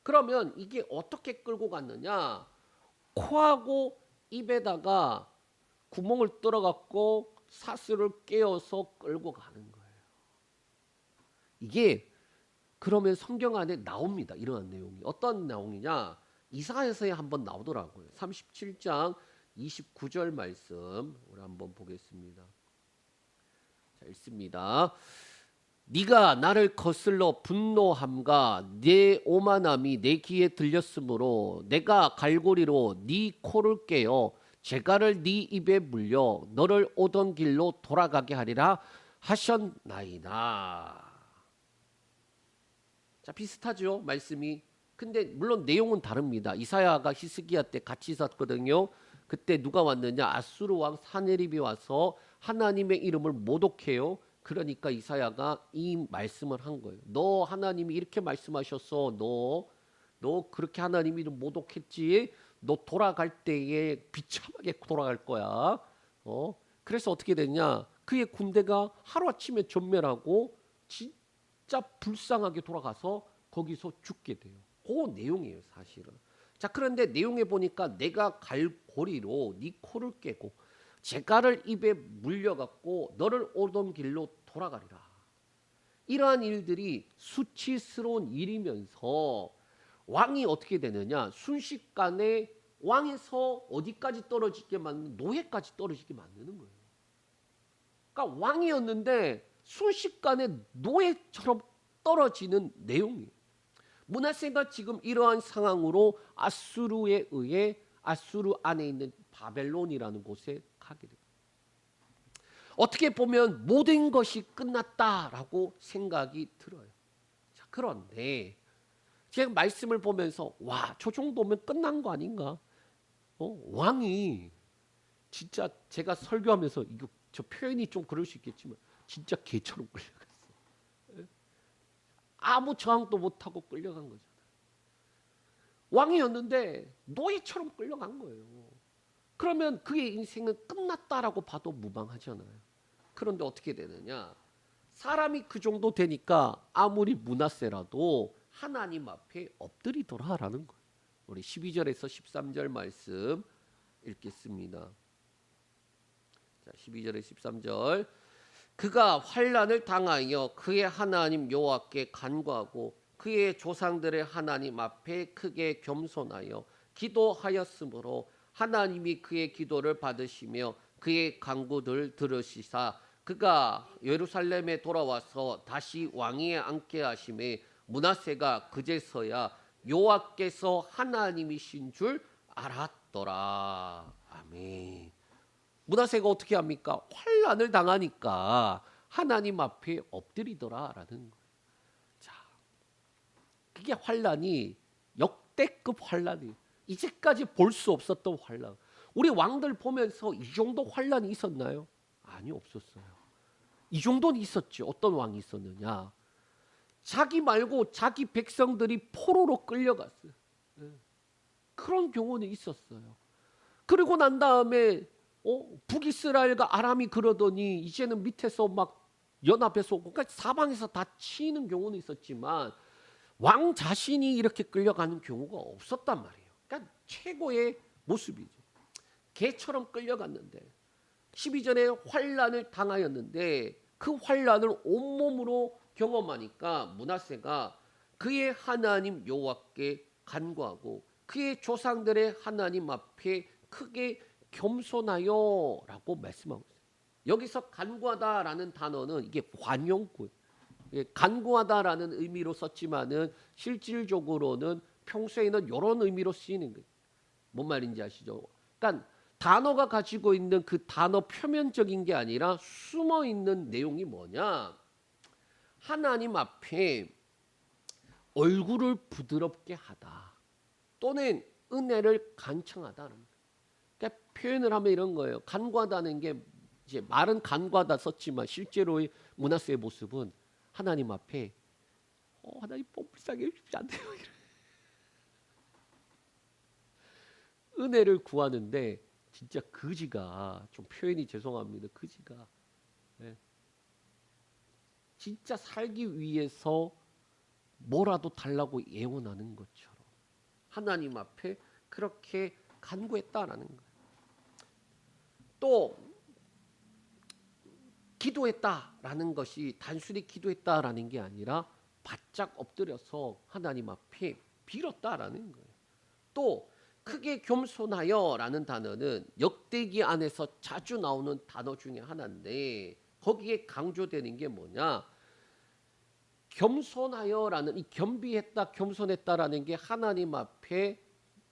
그러면 이게 어떻게 끌고 갔느냐? 코하고 입에다가 구멍을 뚫어갖고 사슬을 깨어서 끌고 가는 거예요. 이게 그러면 성경 안에 나옵니다. 이러한 내용이. 어떤 내용이냐? 이사야서에 한번 나오더라고요. 37장 29절 말씀 우리 한번 보겠습니다. 자, 읽습니다. 네가 나를 거슬러 분노함과 내 오만함이 내 귀에 들렸으므로 내가 갈고리로 네 코를 깨어 재갈을 네 입에 물려 너를 오던 길로 돌아가게 하리라 하셨나이다. 자, 비슷하죠, 말씀이. 근데 물론 내용은 다릅니다. 이사야가 히스기야 때 같이 있었거든요. 그때 누가 왔느냐? 아수르 왕 사네립이 와서 하나님의 이름을 모독해요. 그러니까 이사야가 이 말씀을 한 거예요. 너 하나님이 이렇게 말씀하셨어. 너 그렇게 하나님 이름 모독했지. 너 돌아갈 때에 비참하게 돌아갈 거야. 그래서 어떻게 됐냐? 그의 군대가 하루아침에 전멸하고 진짜 불쌍하게 돌아가서 거기서 죽게 돼요. 그 내용이에요, 사실은. 자, 그런데 내용에 보니까 내가 갈고리로 네 코를 깨고 재갈을 입에 물려갖고 너를 오던 길로 돌아가리라. 이러한 일들이 수치스러운 일이면서 왕이 어떻게 되느냐? 순식간에 왕에서 어디까지 떨어지게 만드는, 노예까지 떨어지게 만드는 거예요. 그러니까 왕이었는데 순식간에 노예처럼 떨어지는 내용이에요. 므낫세가 지금 이러한 상황으로 아수르에 의해 아수르 안에 있는 바벨론이라는 곳에 가게 됩니다. 어떻게 보면 모든 것이 끝났다라고 생각이 들어요. 자, 그런데 제가 말씀을 보면서 와, 저 정도면 끝난 거 아닌가? 왕이 진짜 제가 설교하면서 이거 저 표현이 좀 그럴 수 있겠지만 진짜 개처럼 끌려갔어. 아무 저항도 못하고 끌려간 거잖아요. 왕이었는데 노예처럼 끌려간 거예요. 그러면 그의 인생은 끝났다라고 봐도 무방하잖아요. 그런데 어떻게 되느냐? 사람이 그 정도 되니까 아무리 므낫세라도 하나님 앞에 엎드리더라라는 거예요. 우리 12절에서 13절 말씀 읽겠습니다. 자, 12절에 13절. 그가 환난을 당하여 그의 하나님 여호와께 간구하고 그의 조상들의 하나님 앞에 크게 겸손하여 기도하였으므로 하나님이 그의 기도를 받으시며 그의 간구를 들으시사 그가 예루살렘에 돌아와서 다시 왕위에 앉게 하심에 므낫세가 그제서야 여호와께서 하나님이신 줄 알았더라. 아멘. 므낫세가 어떻게 합니까? 환난을 당하니까 하나님 앞에 엎드리더라라는 거예요. 자, 그게 환난이 역대급 환난이에요. 이제까지 볼 수 없었던 환난. 우리 왕들 보면서 이 정도 환난이 있었나요? 아니, 없었어요. 이 정도는 있었지. 어떤 왕이 있었느냐? 자기 말고 자기 백성들이 포로로 끌려갔어요. 그런 경우는 있었어요. 그리고 난 다음에 북이스라엘과 아람이 그러더니 이제는 밑에서 막 연합해서 오고, 그러니까 사방에서 다 치는 경우는 있었지만 왕 자신이 이렇게 끌려가는 경우가 없었단 말이에요. 그러니까 최고의 모습이죠. 개처럼 끌려갔는데 12절에 환난을 당하였는데 그 환난을 온몸으로 경험하니까 므낫세가 그의 하나님 여호와께 간구하고 그의 조상들의 하나님 앞에 크게 겸손하여 라고 말씀하고 있어요. 여기서 간구하다라는 단어는 이게 관용구, 간구하다라는 의미로 썼지만은 실질적으로는 평소에는 이런 의미로 쓰이는 거예요. 뭔 말인지 아시죠? 그러니까 단어가 가지고 있는 그 단어 표면적인 게 아니라 숨어 있는 내용이 뭐냐? 하나님 앞에 얼굴을 부드럽게 하다 또는 은혜를 간청하다는 거예요. 그러니까 표현을 하면 이런 거예요. 간구하다는 게 이제 말은 간구하다 썼지만 실제로의 므낫세의 모습은 하나님 앞에 하나님 불쌍해 주시지 않네요. 은혜를 구하는데 진짜 그지가, 좀 표현이 죄송합니다. 그지가 진짜 살기 위해서 뭐라도 달라고 예언하는 것처럼 하나님 앞에 그렇게 간구했다라는 거예요. 또 기도했다라는 것이 단순히 기도했다라는 게 아니라 바짝 엎드려서 하나님 앞에 빌었다라는 거예요. 또 크게 겸손하여라는 단어는 역대기 안에서 자주 나오는 단어 중에 하나인데 거기에 강조되는 게 뭐냐? 겸손하여라는 이 겸비했다, 겸손했다라는 게 하나님 앞에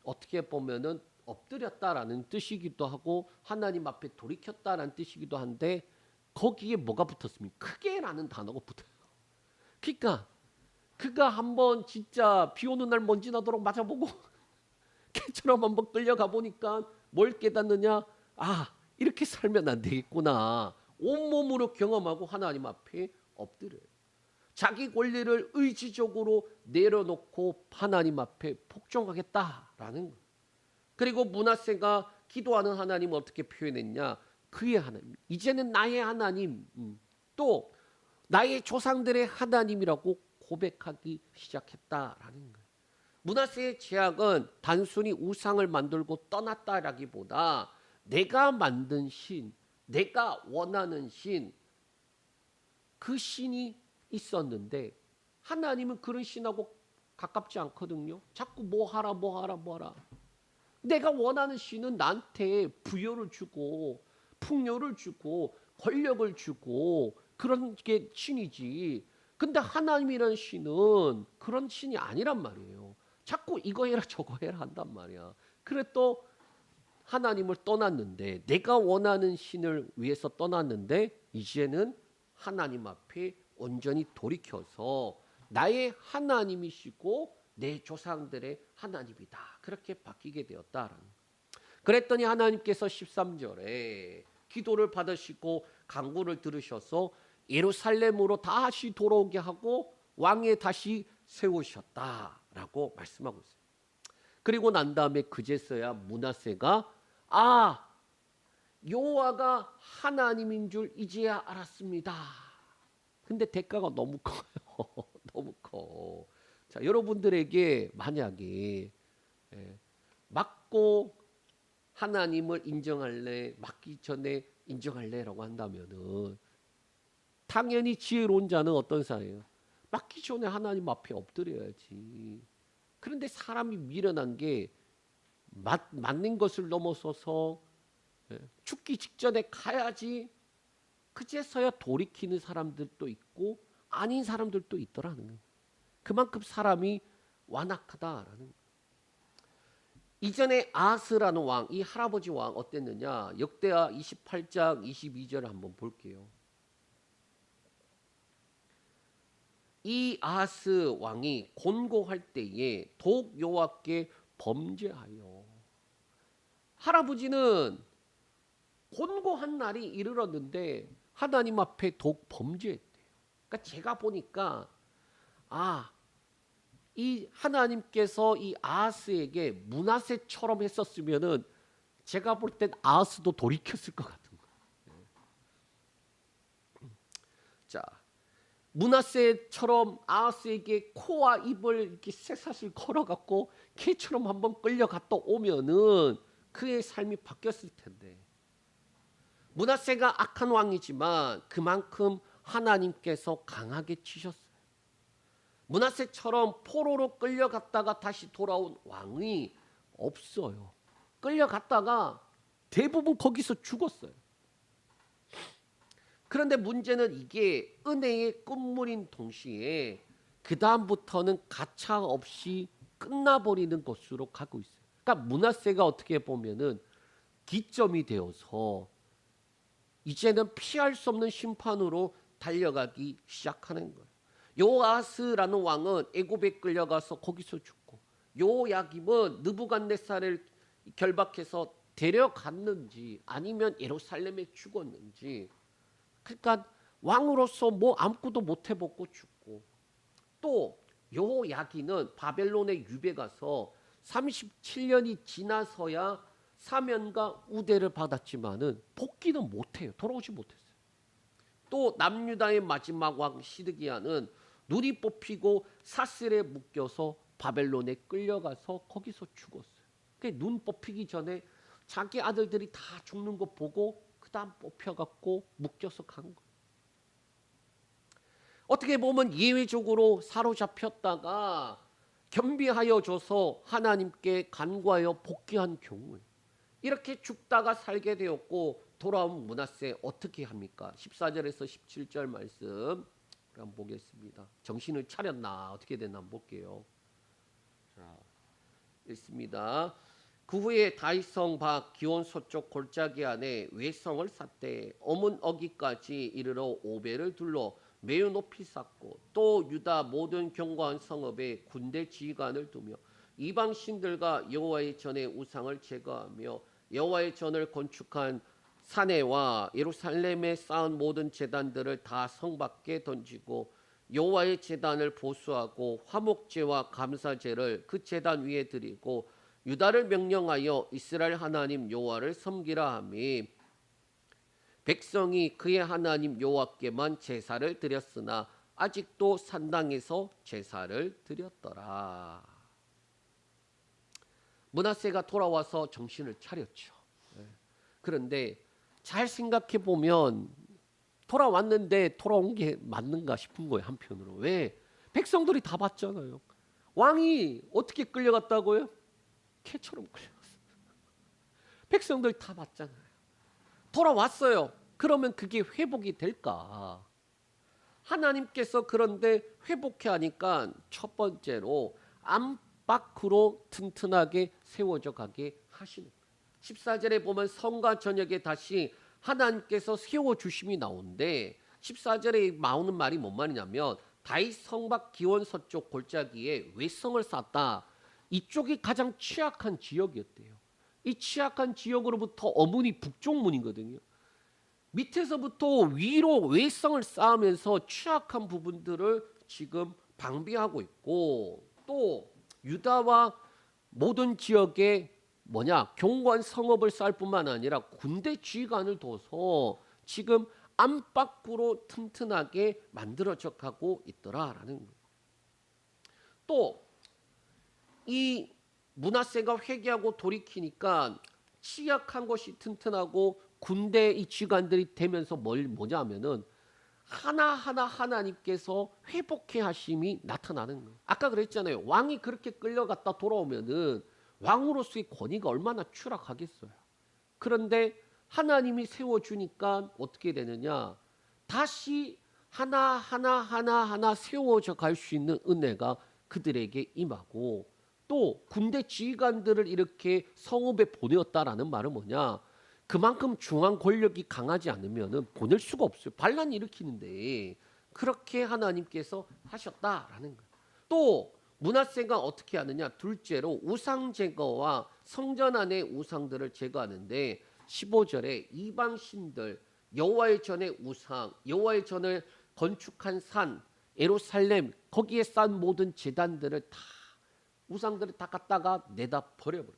어떻게 보면은 엎드렸다라는 뜻이기도 하고 하나님 앞에 돌이켰다라는 뜻이기도 한데 거기에 뭐가 붙었습니까? 크게라는 단어가 붙어요. 그러니까 그가 한번 진짜 비 오는 날 먼지 나도록 맞아보고 개처럼 한번 끌려가 보니까 뭘 깨닫느냐? 아, 이렇게 살면 안 되겠구나. 온몸으로 경험하고 하나님 앞에 엎드려요. 자기 권리를 의지적으로 내려놓고 하나님 앞에 복종하겠다라는 거예요. 그리고 므낫세가 기도하는 하나님을 어떻게 표현했냐? 그의 하나님, 이제는 나의 하나님, 또 나의 조상들의 하나님이라고 고백하기 시작했다라는 거예요. 므낫세의 죄악은 단순히 우상을 만들고 떠났다라기보다 내가 만든 신, 내가 원하는 신, 그 신이 있었는데 하나님은 그런 신하고 가깝지 않거든요. 자꾸 뭐 하라. 내가 원하는 신은 나한테 부여를 주고 풍요를 주고 권력을 주고 그런 게 신이지. 근데 하나님이라는 신은 그런 신이 아니란 말이에요. 자꾸 이거 해라 저거 해라 한단 말이야. 그래 또 하나님을 떠났는데 내가 원하는 신을 위해서 떠났는데 이제는 하나님 앞에 온전히 돌이켜서 나의 하나님이시고 내 조상들의 하나님이다. 그렇게 바뀌게 되었다라는. 그랬더니 하나님께서 13절에 기도를 받으시고 간구를 들으셔서 예루살렘으로 다시 돌아오게 하고 왕에 다시 세우셨다라고 말씀하고 있어요. 그리고 난 다음에 그제서야 므낫세가 여호와가 하나님인 줄 이제야 알았습니다. 근데 대가가 너무 커요. 너무 커. 자, 여러분들에게 만약에 맞고 하나님을 인정할래, 맞기 전에 인정할래라고 한다면은 당연히 지혜로운 자는 어떤 사예요? 맞기 전에 하나님 앞에 엎드려야지. 그런데 사람이 미련한 게 맞는 것을 넘어서서 죽기 직전에 가야지 그제서야 돌이키는 사람들도 있고 아닌 사람들도 있더라는 거예요. 그만큼 사람이 완악하다라는 거예요. 이전에 아하스라는 왕, 이 할아버지 왕 어땠느냐? 역대하 28장 22절을 한번 볼게요. 이 아하스 왕이 곤고할 때에 독 여호와께 범죄하여. 할아버지는 곤고한 날이 이르렀는데 하나님 앞에 독 범죄했대요. 그러니까 제가 보니까 이 하나님께서 이 아하스에게 므낫세처럼 했었으면은 제가 볼 땐 아하스도 돌이켰을 것 같은 거예요. 자, 므낫세처럼 아하스에게 코와 입을 이렇게 쇠사슬 걸어갖고 개처럼 한번 끌려갔다 오면은 그의 삶이 바뀌었을 텐데. 므낫세가 악한 왕이지만 그만큼 하나님께서 강하게 치셨어요. 므낫세처럼 포로로 끌려갔다가 다시 돌아온 왕이 없어요. 끌려갔다가 대부분 거기서 죽었어요. 그런데 문제는 이게 은혜의 끝물인 동시에 그 다음부터는 가차 없이 끝나버리는 것으로 가고 있어요. 그러니까 므낫세가 어떻게 보면은 기점이 되어서 이제는 피할 수 없는 심판으로 달려가기 시작하는 거예요. 요아스라는 왕은 애굽에 끌려가서 거기서 죽고, 요야김은 느부갓네살을 결박해서 데려갔는지 아니면 예루살렘에 죽었는지, 그러니까 왕으로서 뭐 아무것도 못 해먹고 죽고, 또 요야기는 바벨론에 유배 가서 37년이 지나서야 사면과 우대를 받았지만은 복귀는 못해요. 돌아오지 못했어요. 또 남유다의 마지막 왕 시드기야는 눈이 뽑히고 사슬에 묶여서 바벨론에 끌려가서 거기서 죽었어요. 눈 뽑히기 전에 자기 아들들이 다 죽는 거 보고 그 다음 뽑혀갖고 묶여서 간 거예요. 어떻게 보면 예외적으로 사로잡혔다가 겸비하여 줘서 하나님께 간구하여 복귀한 경우에 이렇게 죽다가 살게 되었고 돌아온 므낫세 어떻게 합니까? 14절에서 17절 말씀 한번 보겠습니다. 정신을 차렸나 어떻게 됐나 한번 볼게요. 자, 읽습니다. 그 후에 다윗성 밖 기온 서쪽 골짜기 안에 외성을 쌌대. 어문 어기까지 이르러 오벨을 둘러 매우 높이 쌓고 또 유다 모든 견고한 성읍에 군대 지휘관을 두며 이방 신들과 여호와의 전의 우상을 제거하며 여호와의 전을 건축한 사내와 예루살렘에 쌓은 모든 제단들을 다 성 밖에 던지고 여호와의 제단을 보수하고 화목제와 감사제를 그 제단 위에 드리고 유다를 명령하여 이스라엘 하나님 여호와를 섬기라 하며 백성이 그의 하나님 여호와께만 제사를 드렸으나 아직도 산당에서 제사를 드렸더라. 므낫세가 돌아와서 정신을 차렸죠. 그런데 잘 생각해 보면 돌아왔는데 돌아온 게 맞는가 싶은 거예요. 한편으로. 왜? 백성들이 다 봤잖아요. 왕이 어떻게 끌려갔다고요? 개처럼 끌려갔어요. 백성들 다 봤잖아요. 돌아왔어요. 그러면 그게 회복이 될까? 하나님께서 그런데 회복해 하니까 첫 번째로 안팎으로 튼튼하게 세워져 가게 하시는 거예요. 14절에 보면 성과 저녁에 다시 하나님께서 세워주심이 나오는데 14절에 나오는 말이 뭔 말이냐면 다윗 성밖 기원 서쪽 골짜기에 외성을 쌓았다. 이쪽이 가장 취약한 지역이었대요. 이 취약한 지역으로부터 어문이 북쪽문이거든요. 밑에서부터 위로 외성을 쌓으면서 취약한 부분들을 지금 방비하고 있고 또 유다와 모든 지역에 견고한 성읍을 쌓을 뿐만 아니라 군대 지휘관을 둬서 지금 안팎으로 튼튼하게 만들어져 가고 있더라라는 거예요. 또 이 므낫세가 회개하고 돌이키니까 취약한 것이 튼튼하고 군대 이 지휘관들이 되면서 뭐냐면은 하나하나 하나님께서 회복해 하심이 나타나는 거예요. 아까 그랬잖아요. 왕이 그렇게 끌려갔다 돌아오면은 왕으로서의 권위가 얼마나 추락하겠어요. 그런데 하나님이 세워주니까 어떻게 되느냐? 다시 하나하나 세워져 갈 수 있는 은혜가 그들에게 임하고 또 군대 지휘관들을 이렇게 성읍에 보내었다라는 말은 뭐냐? 그만큼 중앙 권력이 강하지 않으면 보낼 수가 없어요. 반란 일으키는데 그렇게 하나님께서 하셨다라는 거예요. 또 므낫세가 어떻게 하느냐? 둘째로 우상 제거와 성전 안의 우상들을 제거하는데 15절에 이방 신들 여호와의 전의 우상, 여호와의 전을 건축한 산, 예루살렘 거기에 쌓은 모든 제단들을 다 우상들을 다 갖다가 내다 버려버려.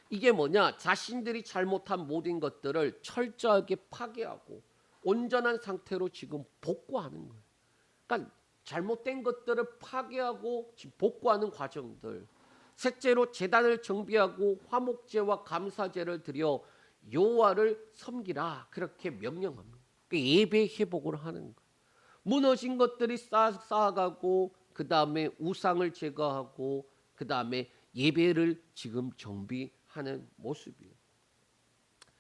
이게 뭐냐? 자신들이 잘못한 모든 것들을 철저하게 파괴하고 온전한 상태로 지금 복구하는 거예요. 그러니까 잘못된 것들을 파괴하고 지금 복구하는 과정들. 셋째로 제단을 정비하고 화목제와 감사제를 드려 여호와를 섬기라 그렇게 명령합니다. 그러니까 예배 회복을 하는 거예요. 무너진 것들이 쌓아가고 그 다음에 우상을 제거하고 그 다음에 예배를 지금 정비하는 모습이에요.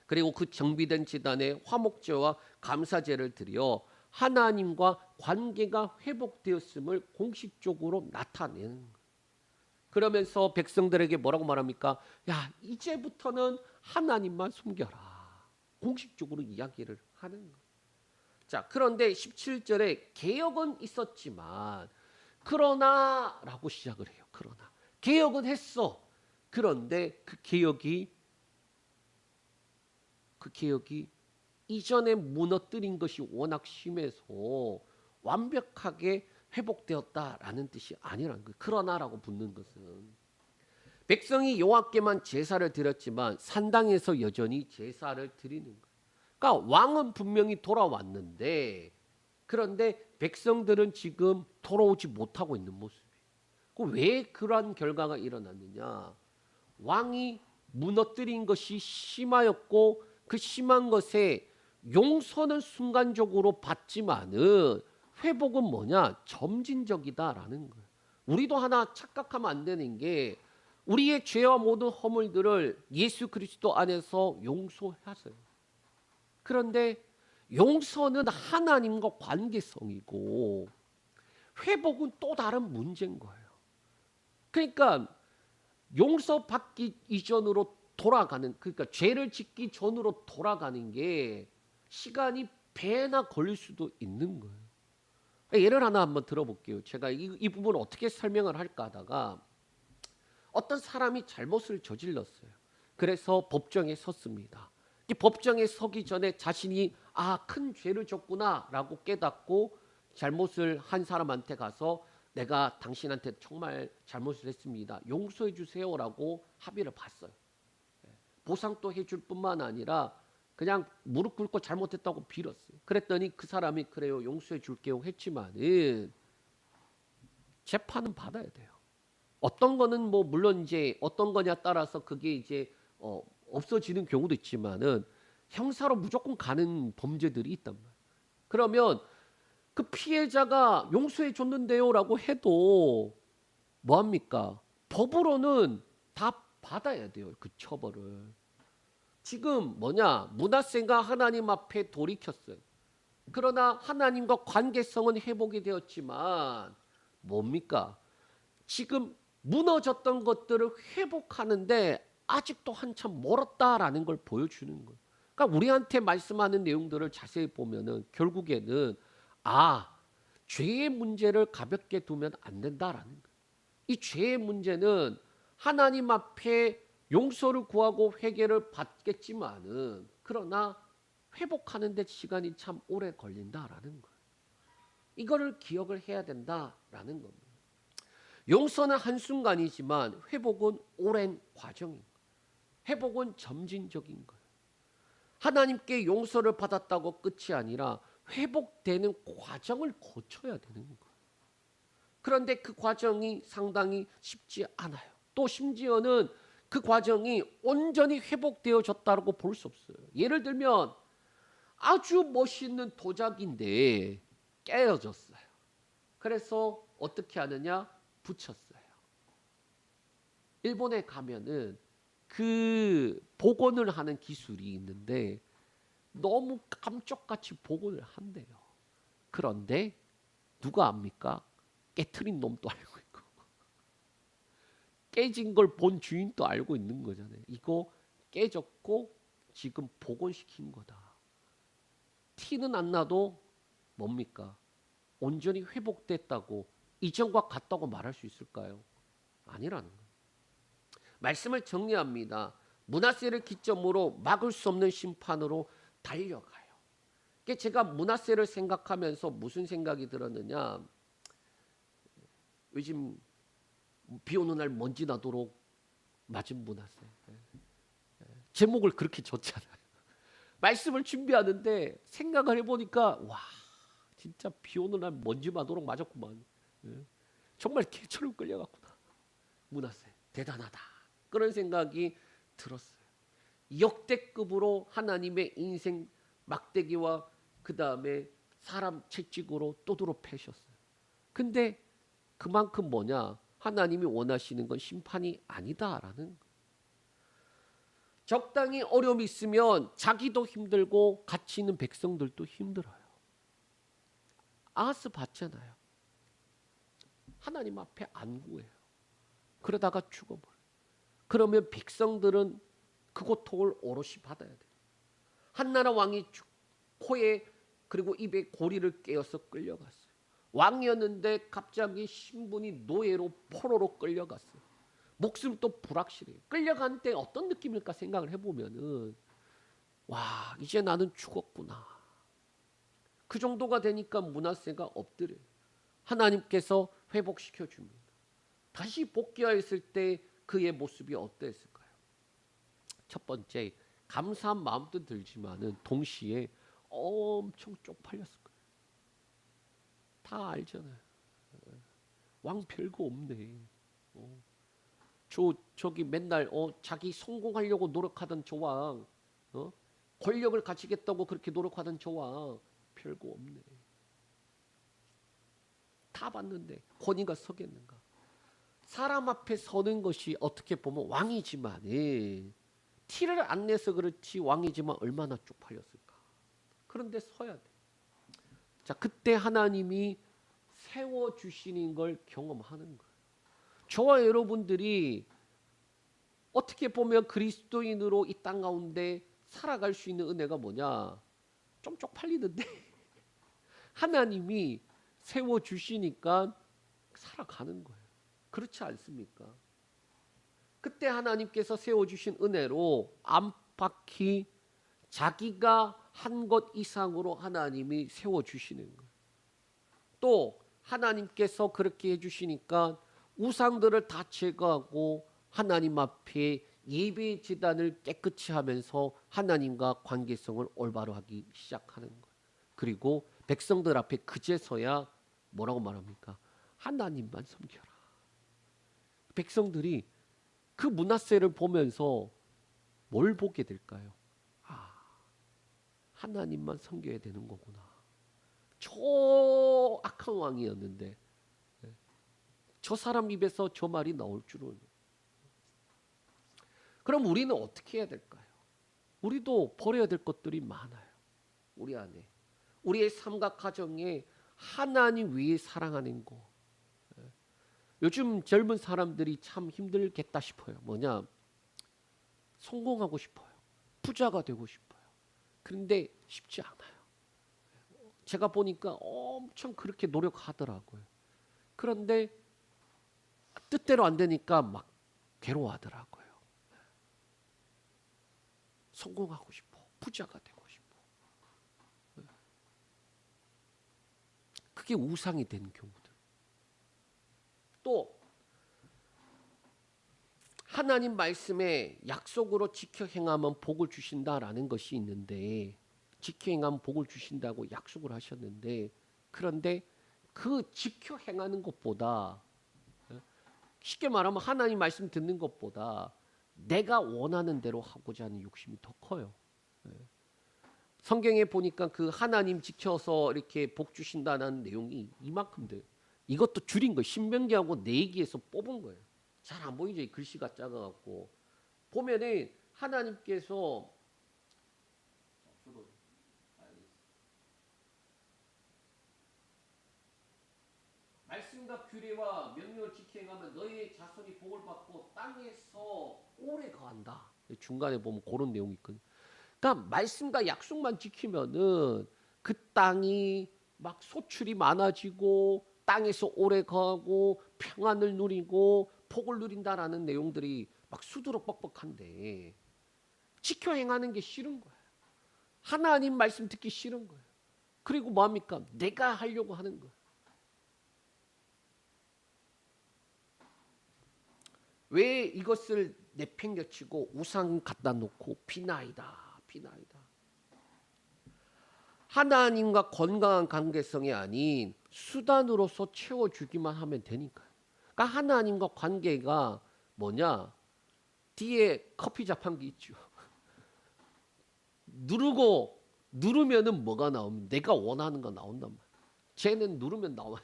그리고 그 정비된 제단에 화목제와 감사제를 드려 하나님과 관계가 회복되었음을 공식적으로 나타내는 거예요. 그러면서 백성들에게 뭐라고 말합니까? 야, 이제부터는 하나님만 섬겨라. 공식적으로 이야기를 하는 거예요. 자, 그런데 17절에 개혁은 있었지만 그러나 라고 시작을 해요. 그러나 개혁은 했어. 그런데 그 개혁이 이전에 무너뜨린 것이 워낙 심해서 완벽하게 회복되었다라는 뜻이 아니라는 거예요. 그러나라고 붙는 것은 백성이 여호와께만 제사를 드렸지만 산당에서 여전히 제사를 드리는 거예요. 그러니까 왕은 분명히 돌아왔는데 그런데 백성들은 지금 돌아오지 못하고 있는 모습이에요. 왜 그러한 결과가 일어났느냐? 왕이 무너뜨린 것이 심하였고 그 심한 것에 용서는 순간적으로 받지만은 회복은 뭐냐? 점진적이다라는 거예요. 우리도 하나 착각하면 안 되는 게 우리의 죄와 모든 허물들을 예수 그리스도 안에서 용서하세요. 그런데 용서는 하나님과 관계성이고 회복은 또 다른 문제인 거예요. 그러니까 용서받기 이전으로 돌아가는, 그러니까 죄를 짓기 전으로 돌아가는 게 시간이 배나 걸릴 수도 있는 거예요. 예를 하나 한번 들어볼게요. 제가 이 부분을 어떻게 설명을 할까 하다가 어떤 사람이 잘못을 저질렀어요. 그래서 법정에 섰습니다. 이 법정에 서기 전에 자신이 큰 죄를 졌구나라고 깨닫고 잘못을 한 사람한테 가서 내가 당신한테 정말 잘못을 했습니다. 용서해 주세요라고 합의를 봤어요. 보상도 해줄 뿐만 아니라 그냥 무릎 꿇고 잘못했다고 빌었어요. 그랬더니 그 사람이 그래요, 용서해 줄게요 했지만은 재판은 받아야 돼요. 어떤 거는 뭐 물론 이제 어떤 거냐 따라서 그게 이제 없어지는 경우도 있지만은 형사로 무조건 가는 범죄들이 있단 말이에요. 그러면 그 피해자가 용서해 줬는데요라고 해도 뭐 합니까? 법으로는 다 받아야 돼요. 그 처벌을. 지금 뭐냐? 므낫세가 하나님 앞에 돌이켰어요. 그러나 하나님과 관계성은 회복이 되었지만 뭡니까? 지금 무너졌던 것들을 회복하는데 아직도 한참 멀었다라는 걸 보여주는 거예요. 그러니까 우리한테 말씀하는 내용들을 자세히 보면은 결국에는 죄의 문제를 가볍게 두면 안 된다라는 거예요. 이 죄의 문제는 하나님 앞에 용서를 구하고 회개를 받겠지만은 그러나 회복하는 데 시간이 참 오래 걸린다라는 거예요. 이거를 기억을 해야 된다라는 겁니다. 용서는 한순간이지만 회복은 오랜 과정인 거예요. 회복은 점진적인 거예요. 하나님께 용서를 받았다고 끝이 아니라 회복되는 과정을 거쳐야 되는 거예요. 그런데 그 과정이 상당히 쉽지 않아요. 또 심지어는 그 과정이 온전히 회복되어졌다고 볼 수 없어요. 예를 들면 아주 멋있는 도자기인데 깨어졌어요. 그래서 어떻게 하느냐? 붙였어요. 일본에 가면은 그 복원을 하는 기술이 있는데 너무 깜짝같이 복원을 한대요. 그런데 누가 압니까? 깨트린 놈도 알고 있고 깨진 걸 본 주인도 알고 있는 거잖아요. 이거 깨졌고 지금 복원시킨 거다. 티는 안 나도 뭡니까? 온전히 회복됐다고 이전과 같다고 말할 수 있을까요? 아니라는 거예요. 말씀을 정리합니다. 므낫세를 기점으로 막을 수 없는 심판으로 달려가요. 제가 므낫세를 생각하면서 무슨 생각이 들었느냐? 요즘 비 오는 날 먼지 나도록 맞은 므낫세. 제목을 그렇게 줬잖아요. 말씀을 준비하는데 생각을 해보니까 진짜 비 오는 날 먼지 나도록 맞았구만. 정말 개처럼 끌려갔구나. 므낫세 대단하다. 그런 생각이 들었어요. 역대급으로 하나님의 인생 막대기와 그 다음에 사람 채찍으로 또들어 패셨어요. 근데 그만큼 뭐냐? 하나님이 원하시는 건 심판이 아니다라는 거예요. 적당히 어려움이 있으면 자기도 힘들고 같이 있는 백성들도 힘들어요. 아하스 봤잖아요. 하나님 앞에 안 구해요. 그러다가 죽어버려요. 그러면 백성들은 그 고통을 오롯이 받아야 돼요. 한나라 왕이 코에 그리고 입에 고리를 깨어서 끌려갔어요. 왕이었는데 갑자기 신분이 노예로 포로로 끌려갔어요. 목숨도 불확실해요. 끌려간 때 어떤 느낌일까 생각을 해보면은 이제 나는 죽었구나. 그 정도가 되니까 므낫세가 엎드려요. 하나님께서 회복시켜 줍니다. 다시 복귀하였을 때 그의 모습이 어땠을까요? 첫 번째, 감사한 마음도 들지만은 동시에 엄청 쪽팔렸을 거예요. 다 알잖아요. 왕 별거 없네. 저기 맨날 자기 성공하려고 노력하던 저 왕, 권력을 가지겠다고 그렇게 노력하던 저 왕 별거 없네. 다 봤는데 권위가 서겠는가? 사람 앞에 서는 것이 어떻게 보면 왕이지만 티를 안 내서 그렇지 왕이지만 얼마나 쪽팔렸을까? 그런 데 서야 돼. 자, 그때 하나님이 세워주시는 걸 경험하는 거예요. 저와 여러분들이 어떻게 보면 그리스도인으로 이 땅 가운데 살아갈 수 있는 은혜가 뭐냐? 좀 쪽팔리는데 하나님이 세워주시니까 살아가는 거예요. 그렇지 않습니까? 그때 하나님께서 세워주신 은혜로 안팎이 자기가 한 것 이상으로 하나님이 세워주시는 거예요. 또 하나님께서 그렇게 해주시니까 우상들을 다 제거하고 하나님 앞에 예배 제단을 깨끗이 하면서 하나님과 관계성을 올바로 하기 시작하는 거예요. 그리고 백성들 앞에 그제서야 뭐라고 말합니까? 하나님만 섬겨라. 백성들이 그 므낫세를 보면서 뭘 보게 될까요? 아, 하나님만 섬겨야 되는 거구나. 저 악한 왕이었는데 저 사람 입에서 저 말이 나올 줄은. 그럼 우리는 어떻게 해야 될까요? 우리도 버려야 될 것들이 많아요. 우리 안에. 우리의 삶과 가정에 하나님 위해 사랑하는 거. 요즘 젊은 사람들이 참 힘들겠다 싶어요. 뭐냐? 성공하고 싶어요. 부자가 되고 싶어요. 그런데 쉽지 않아요. 제가 보니까 엄청 그렇게 노력하더라고요. 그런데 뜻대로 안 되니까 막 괴로워하더라고요. 성공하고 싶어. 부자가 되고 싶어. 그게 우상이 된 경우들. 또 하나님 말씀에 약속으로 지켜 행하면 복을 주신다라는 것이 있는데, 지켜 행하면 복을 주신다고 약속을 하셨는데, 그런데 그 지켜 행하는 것보다, 쉽게 말하면 하나님 말씀 듣는 것보다 내가 원하는 대로 하고자 하는 욕심이 더 커요. 성경에 보니까 그 하나님 지켜서 이렇게 복 주신다는 내용이 이만큼 돼요. 이것도 줄인 거예요. 신명기하고 내기에서 뽑은 거예요. 잘 안 보이죠? 이 글씨가 작아갖고. 보면은 하나님께서 말씀과 규례와 명령을 지켜 행하면 너희의 자손이 복을 받고 땅에서 오래 거한다. 중간에 보면 그런 내용이 있거든요. 그러니까 말씀과 약속만 지키면은 그 땅이 막 소출이 많아지고 땅에서 오래 거하고 평안을 누리고 복을 누린다라는 내용들이 막 수두룩 뻑뻑한데 지켜 행하는 게 싫은 거예요. 하나님 말씀 듣기 싫은 거예요. 그리고 뭡니까? 내가 하려고 하는 거예요. 왜 이것을 내팽겨치고 우상 갖다 놓고 비나이다, 비나이다. 하나님과 건강한 관계성이 아닌 수단으로서 채워주기만 하면 되니까요. 그러니까 하나님과 관계가 뭐냐? 뒤에 커피 자판기 있죠. 누르면은 뭐가 나오면 내가 원하는 거 나온단 말이에요. 쟤는 누르면 나와요.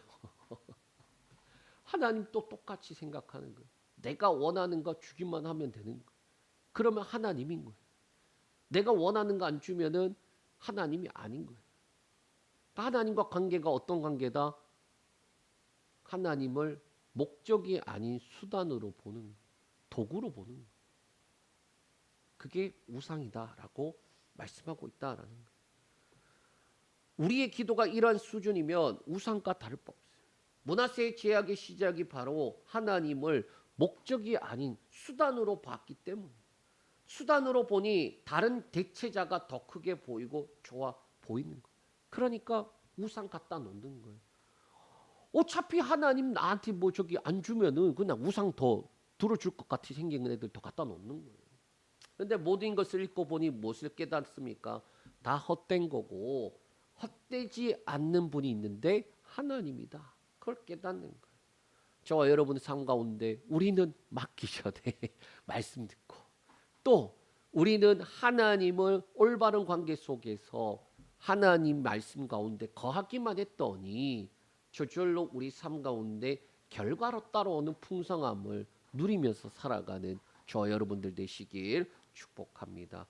하나님 또 똑같이 생각하는 거예요. 내가 원하는 거 주기만 하면 되는 거예요. 그러면 하나님인 거예요. 내가 원하는 거 안 주면은 하나님이 아닌 거예요. 하나님과 관계가 어떤 관계다? 하나님을 목적이 아닌 수단으로 보는 거예요. 도구로 보는 거예요. 그게 우상이다라고 말씀하고 있다라는 거예요. 우리의 기도가 이러한 수준이면 우상과 다를 바 없어요. 므낫세의 죄악의 시작이 바로 하나님을 목적이 아닌 수단으로 봤기 때문에, 수단으로 보니 다른 대체자가 더 크게 보이고 좋아 보이는 거예요. 그러니까 우상 갖다 놓는 거예요. 어차피 하나님 나한테 뭐 저기 안 주면은 그냥 우상 더 들어줄 것 같이 생긴 애들 더 갖다 놓는 거예요. 그런데 모든 것을 읽고 보니 무엇을 깨닫습니까? 다 헛된 거고 헛되지 않는 분이 있는데 하나님이다. 그걸 깨닫는 거예요. 저와 여러분의 삶 가운데 우리는 맡기셔야 돼. 말씀 듣고. 또 우리는 하나님을 올바른 관계 속에서 하나님 말씀 가운데 거하기만 했더니 저절로 우리 삶 가운데 결과로 따라오는 풍성함을 누리면서 살아가는 저와 여러분들 되시길 축복합니다.